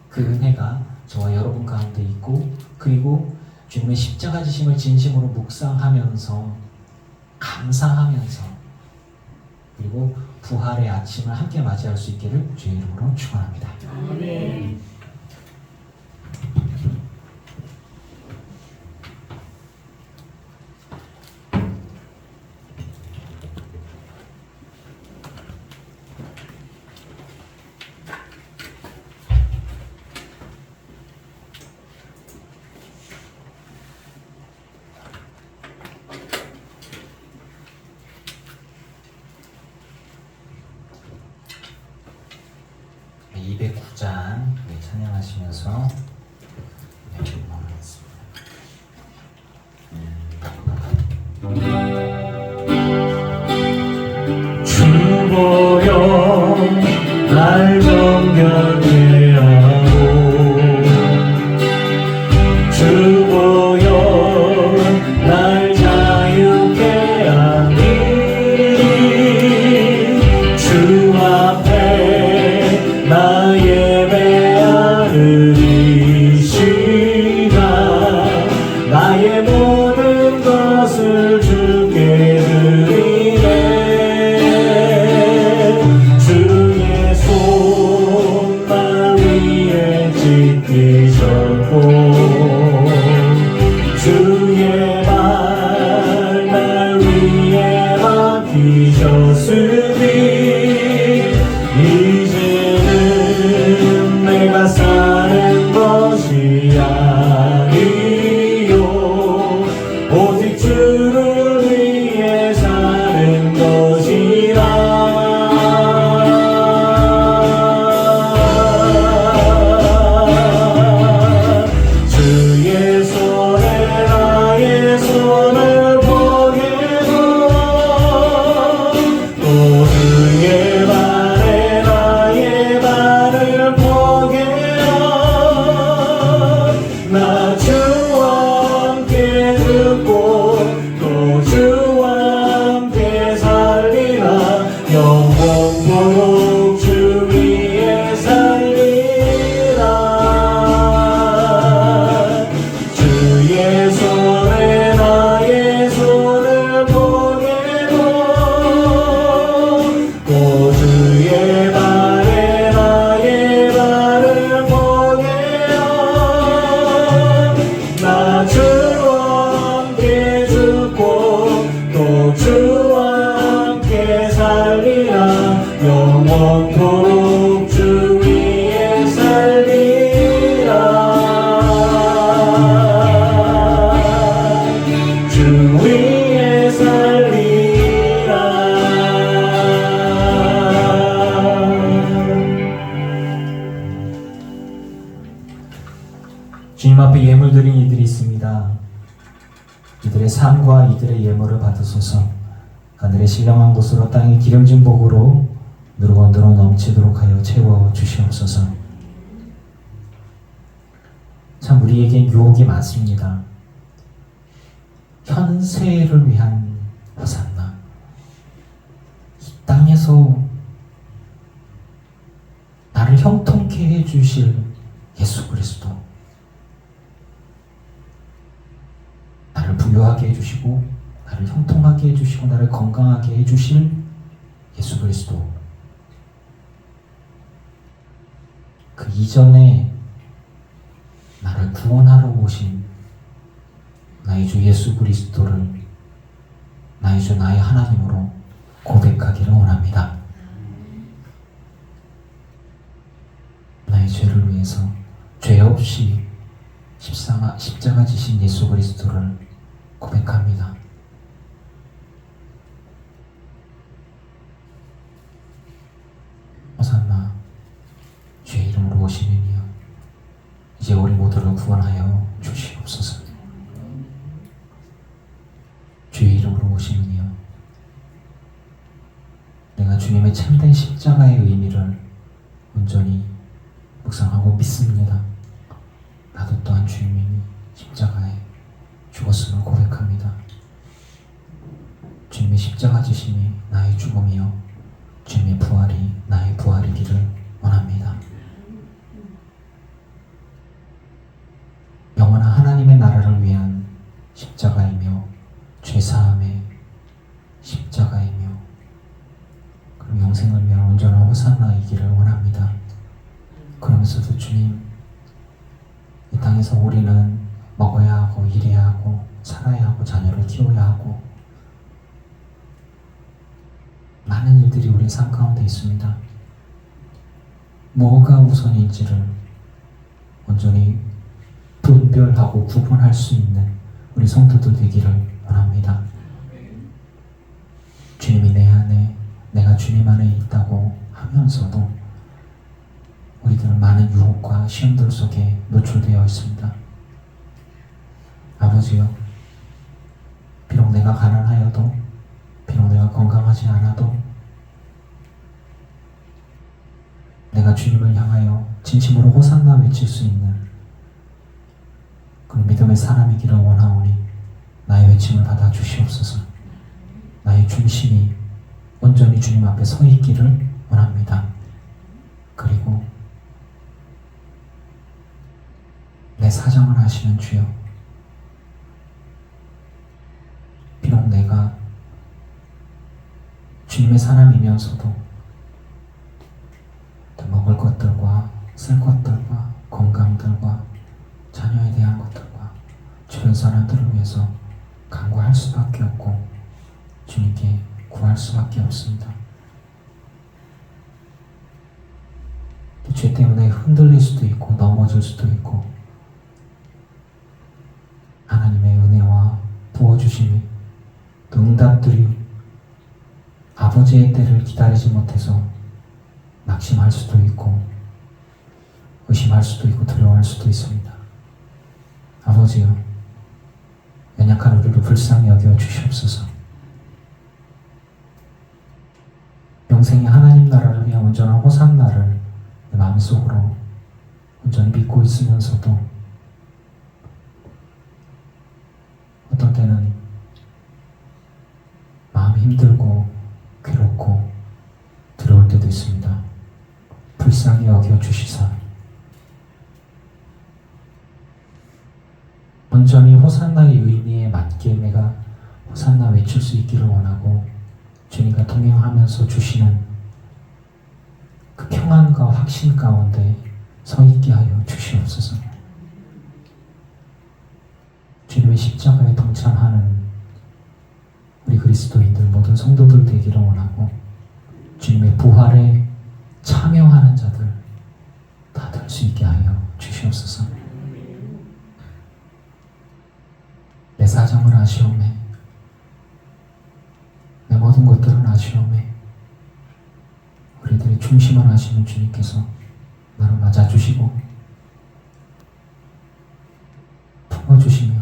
A: 그 은혜가 저와 여러분 가운데 있고, 그리고 주님의 십자가 지심을 진심으로 묵상하면서 감사하면서, 그리고 부활의 아침을 함께 맞이할 수 있기를 주의 이름으로 축원합니다.
B: 아멘.
A: 네, 209장 찬양하시면서 주보여 날 정결케 하고, 주보여 날 자유케 하니, 주 앞에 나 예배하는 이 시간, 나의 모든 것을 주께 드리네. 주의 손 날 위에 지키셨고, 주의 발 날 위에 맡기셨으니, 이제는 내가 사는 것이 아니요 오직 주를 위해 사는 것이라. 주의 손에 나의 손을 보게 도, 또 주의 발에 나의 발을 보게 하라. 나 주와 함께 듣고 또 주와 함께 살리라. 영원토록 주 위에 살리라. 주의 손에 나의 손을 보게 도, 또 주의 발에 나의 발을 보게 하라. 나 주와 함께 죽고 또 주와 함께 살리라. 영원토록 주 위에 살리라. 주 위에 살리라. 주님 앞에 예물 드린 이들이 있습니다. 이들의 삶과 이들의 예물을 받으소서. 하늘의 신령한 곳으로 땅의 기름진 복으로 누르고 넘치도록 하여 채워 주시옵소서. 참 우리에게 유혹이 많습니다. 현세를 위한 호산나, 이 땅에서 나를 형통케 해주실 예수 그리스도, 나를 부유하게 해주시고 나를 형통하게 해주시고 나를 건강하게 해주실 예수 그리스도, 그 이전에 나를 구원하러 오신 나의 주 예수 그리스도를 나의 주 나의 하나님으로 고백하기를 원합니다. 나의 죄를 위해서 죄 없이 십자가 지신 예수 그리스도를 고백합니다. 호산나, 주의 이름으로 오시느니요 이제 우리 모두를 구원하여 주시옵소서. 주의 이름으로 오시느니요 내가 주님의 참된 십자가의 의미를 온전히 묵상하고 믿습니다. 나도 또한 주님이 십자가에 죽었음을 고백합니다. 주님의 십자가 지심이 나의 죽음이요 주님의 부활이 나의 부활이기를 원합니다. 영원한 하나님의 나라를 위한 십자가이며 죄사함의 십자가이며 그리고 영생을 위한 온전한 호산나이기를 원합니다. 그러면서도 주님, 이 땅에서 우리는 먹어야 하고 일해야 하고 살아야 하고 자녀를 키워야 하고 많은 일들이 우리 삶 가운데 있습니다. 뭐가 우선인지를 온전히 분별하고 구분할 수 있는 우리 성도들 되기를 원합니다. 주님이 내 안에, 내가 주님 안에 있다고 하면서도 우리들은 많은 유혹과 시험들 속에 노출되어 있습니다. 아버지요, 비록 내가 가난하여도, 비록 내가 건강하지 않아도 내가 주님을 향하여 진심으로 호산나 외칠 수 있는 그런 믿음의 사람이기를 원하오니 나의 외침을 받아 주시옵소서. 나의 중심이 온전히 주님 앞에 서 있기를 원합니다. 그리고 내 사정을 아시는 주여, 비록 내가 주님의 사람이면서도 먹을 것들과 쓸 것들과 건강들과 자녀에 대한 것들과 주변 사람들을 위해서 간구할 수밖에 없고 주님께 구할 수밖에 없습니다. 죄 때문에 흔들릴 수도 있고 넘어질 수도 있고 하나님의 은혜와 부어주심이 또 응답들이 아버지의 때를 기다리지 못해서 낙심할 수도 있고 의심할 수도 있고 두려워할 수도 있습니다. 아버지요, 연약한 우리를 불쌍히 여겨 주시옵소서. 영생의 하나님 나라를 위한 온전한 호산나를 내 마음속으로 온전히 믿고 있으면서도 어떤 때는 마음이 힘들고 괴롭고 두려울 때도 있습니다. 불쌍히 여겨 주시사 온전히 호산나의 의미에 맞게 내가 호산나 외칠 수 있기를 원하고 주님과 동행하면서 주시는 그 평안과 확신 가운데 서 있게 하여 주시옵소서. 주님의 십자가에 동참하는 우리 그리스도인들 모든 성도들 되기를 원하고 주님의 부활에 참여하는 자들 다 될 수 있게 하여 주시옵소서. 내 사정을 아시오매, 내 모든 것들을 아시오매, 우리들의 중심을 아시는 주님께서 나를 맞아주시고 품어주시며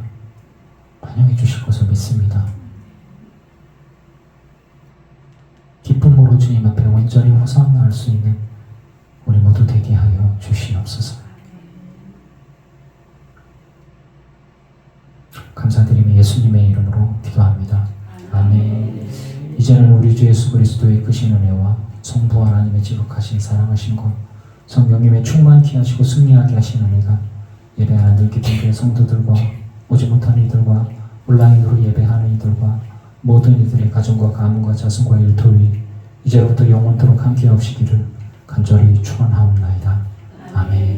A: 반영해 주실 것을 믿습니다. 기쁨으로 주님 앞에 온전히 호산나할 수 있는 우리 모두 되게 하여 주시옵소서. 감사드리며 예수님의 이름으로 기도합니다. 아멘. 이제는 우리 주 예수 그리스도의 크신 은혜와 성부 하나님의 지극하신 사랑하신 것, 성령님의 충만케 하시고 승리하게 하신 은혜가 예배하는 늘 깊은 교회 성도들과 오지 못하는 이들과 온라인으로 예배하는 이들과 모든 이들의 가정과 가문과 자손과 일터위 이제부터 영원토록 함께 하시기를 간절히 축원하옵나이다. 아멘.